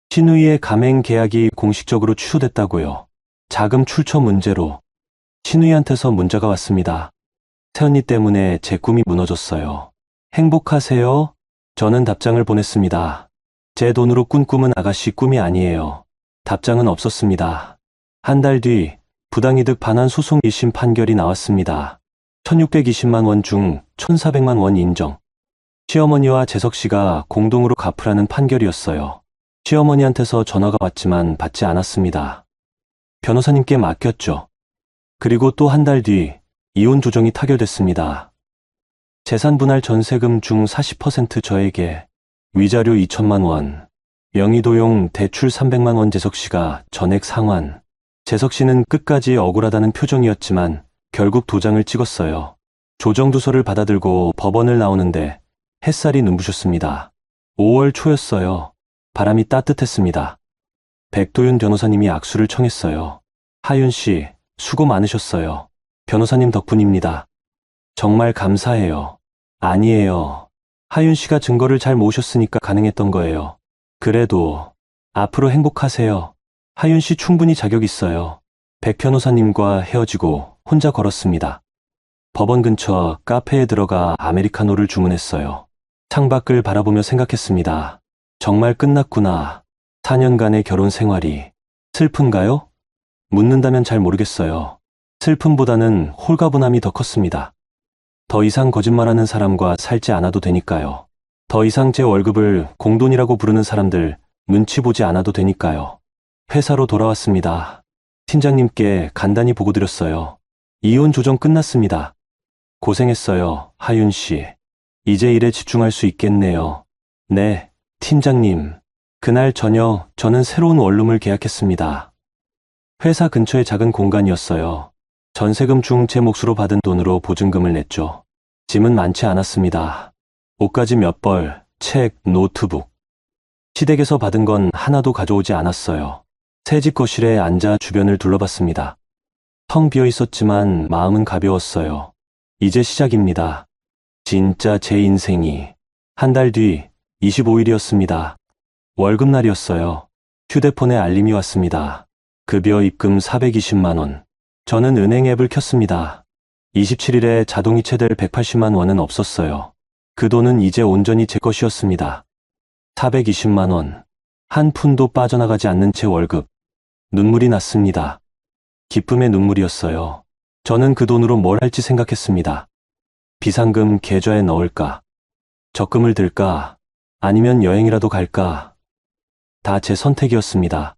신우이의 가맹 계약이 공식적으로 취소됐다고요. 자금 출처 문제로. 신우이한테서 문자가 왔습니다. 새언니 때문에 제 꿈이 무너졌어요. 행복하세요? 저는 답장을 보냈습니다. 제 돈으로 꾼 꿈은 아가씨 꿈이 아니에요. 답장은 없었습니다. 한 달 뒤 부당이득 반환 소송 1심 판결이 나왔습니다. 1620만 원 중 1400만 원 인정. 시어머니와 재석 씨가 공동으로 갚으라는 판결이었어요. 시어머니한테서 전화가 왔지만 받지 않았습니다. 변호사님께 맡겼죠. 그리고 또 한 달 뒤 이혼 조정이 타결됐습니다. 재산 분할 전세금 중 40% 저에게, 위자료 2천만 원, 명의도용 대출 300만 원 재석 씨가 전액 상환. 재석 씨는 끝까지 억울하다는 표정이었지만 결국 도장을 찍었어요. 조정두서를 받아들고 법원을 나오는데 햇살이 눈부셨습니다. 5월 초였어요. 바람이 따뜻했습니다. 백도윤 변호사님이 악수를 청했어요. 하윤 씨, 수고 많으셨어요. 변호사님 덕분입니다. 정말 감사해요. 아니에요. 하윤 씨가 증거를 잘 모으셨으니까 가능했던 거예요. 그래도 앞으로 행복하세요. 하윤 씨 충분히 자격 있어요. 백 변호사님과 헤어지고 혼자 걸었습니다. 법원 근처 카페에 들어가 아메리카노를 주문했어요. 창밖을 바라보며 생각했습니다. 정말 끝났구나. 4년간의 결혼 생활이. 슬픈가요? 묻는다면 잘 모르겠어요. 슬픔보다는 홀가분함이 더 컸습니다. 더 이상 거짓말하는 사람과 살지 않아도 되니까요. 더 이상 제 월급을 공돈이라고 부르는 사람들 눈치 보지 않아도 되니까요. 회사로 돌아왔습니다. 팀장님께 간단히 보고드렸어요. 이혼 조정 끝났습니다. 고생했어요, 하윤 씨. 이제 일에 집중할 수 있겠네요. 네, 팀장님. 그날 저녁 저는 새로운 원룸을 계약했습니다. 회사 근처의 작은 공간이었어요. 전세금 중 제 몫으로 받은 돈으로 보증금을 냈죠. 짐은 많지 않았습니다. 옷가지 몇 벌, 책, 노트북. 시댁에서 받은 건 하나도 가져오지 않았어요. 새집 거실에 앉아 주변을 둘러봤습니다. 텅 비어 있었지만 마음은 가벼웠어요. 이제 시작입니다. 진짜 제 인생이. 한 달 뒤 25일이었습니다. 월급날이었어요. 휴대폰에 알림이 왔습니다. 급여 입금 420만 원. 저는 은행 앱을 켰습니다. 27일에 자동이체될 180만 원은 없었어요. 그 돈은 이제 온전히 제 것이었습니다. 420만 원. 한 푼도 빠져나가지 않는 제 월급. 눈물이 났습니다. 기쁨의 눈물이었어요. 저는 그 돈으로 뭘 할지 생각했습니다. 비상금 계좌에 넣을까? 적금을 들까? 아니면 여행이라도 갈까? 다 제 선택이었습니다.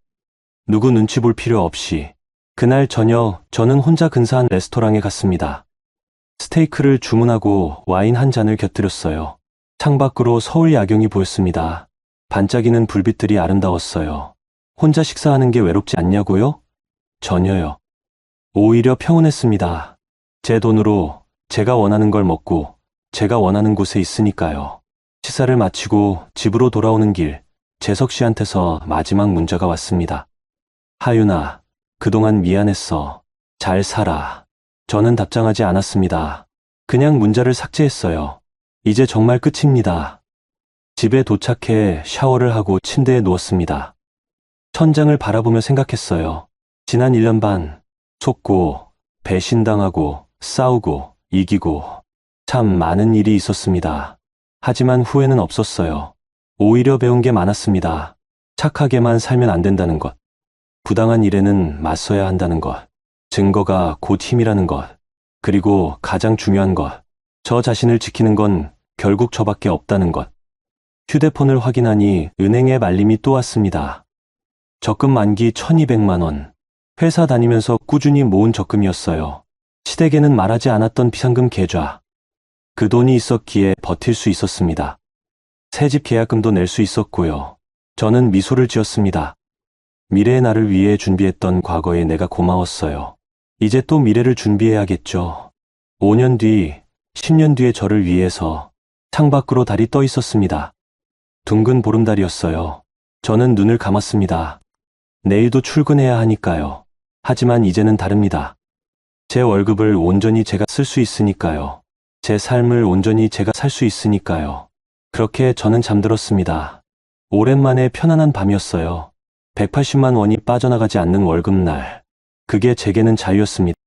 누구 눈치 볼 필요 없이. 그날 저녁 저는 혼자 근사한 레스토랑에 갔습니다. 스테이크를 주문하고 와인 한 잔을 곁들였어요. 창밖으로 서울 야경이 보였습니다. 반짝이는 불빛들이 아름다웠어요. 혼자 식사하는 게 외롭지 않냐고요? 전혀요. 오히려 평온했습니다. 제 돈으로 제가 원하는 걸 먹고 제가 원하는 곳에 있으니까요. 식사를 마치고 집으로 돌아오는 길, 재석 씨한테서 마지막 문자가 왔습니다. 하윤아, 그동안 미안했어. 잘 살아. 저는 답장하지 않았습니다. 그냥 문자를 삭제했어요. 이제 정말 끝입니다. 집에 도착해 샤워를 하고 침대에 누웠습니다. 천장을 바라보며 생각했어요. 지난 1년 반, 속고, 배신당하고, 싸우고, 이기고, 참 많은 일이 있었습니다. 하지만 후회는 없었어요. 오히려 배운 게 많았습니다. 착하게만 살면 안 된다는 것. 부당한 일에는 맞서야 한다는 것. 증거가 곧 힘이라는 것. 그리고 가장 중요한 것. 저 자신을 지키는 건 결국 저밖에 없다는 것. 휴대폰을 확인하니 은행에 알림이 또 왔습니다. 적금 만기 1200만 원. 회사 다니면서 꾸준히 모은 적금이었어요. 시댁에는 말하지 않았던 비상금 계좌. 그 돈이 있었기에 버틸 수 있었습니다. 새집 계약금도 낼 수 있었고요. 저는 미소를 지었습니다. 미래의 나를 위해 준비했던 과거에 내가 고마웠어요. 이제 또 미래를 준비해야겠죠. 5년 뒤, 10년 뒤의 저를 위해서 창밖으로 달이 떠 있었습니다. 둥근 보름달이었어요. 저는 눈을 감았습니다. 내일도 출근해야 하니까요. 하지만 이제는 다릅니다. 제 월급을 온전히 제가 쓸 수 있으니까요. 제 삶을 온전히 제가 살 수 있으니까요. 그렇게 저는 잠들었습니다. 오랜만에 편안한 밤이었어요. 180만 원이 빠져나가지 않는 월급날. 그게 제게는 자유였습니다.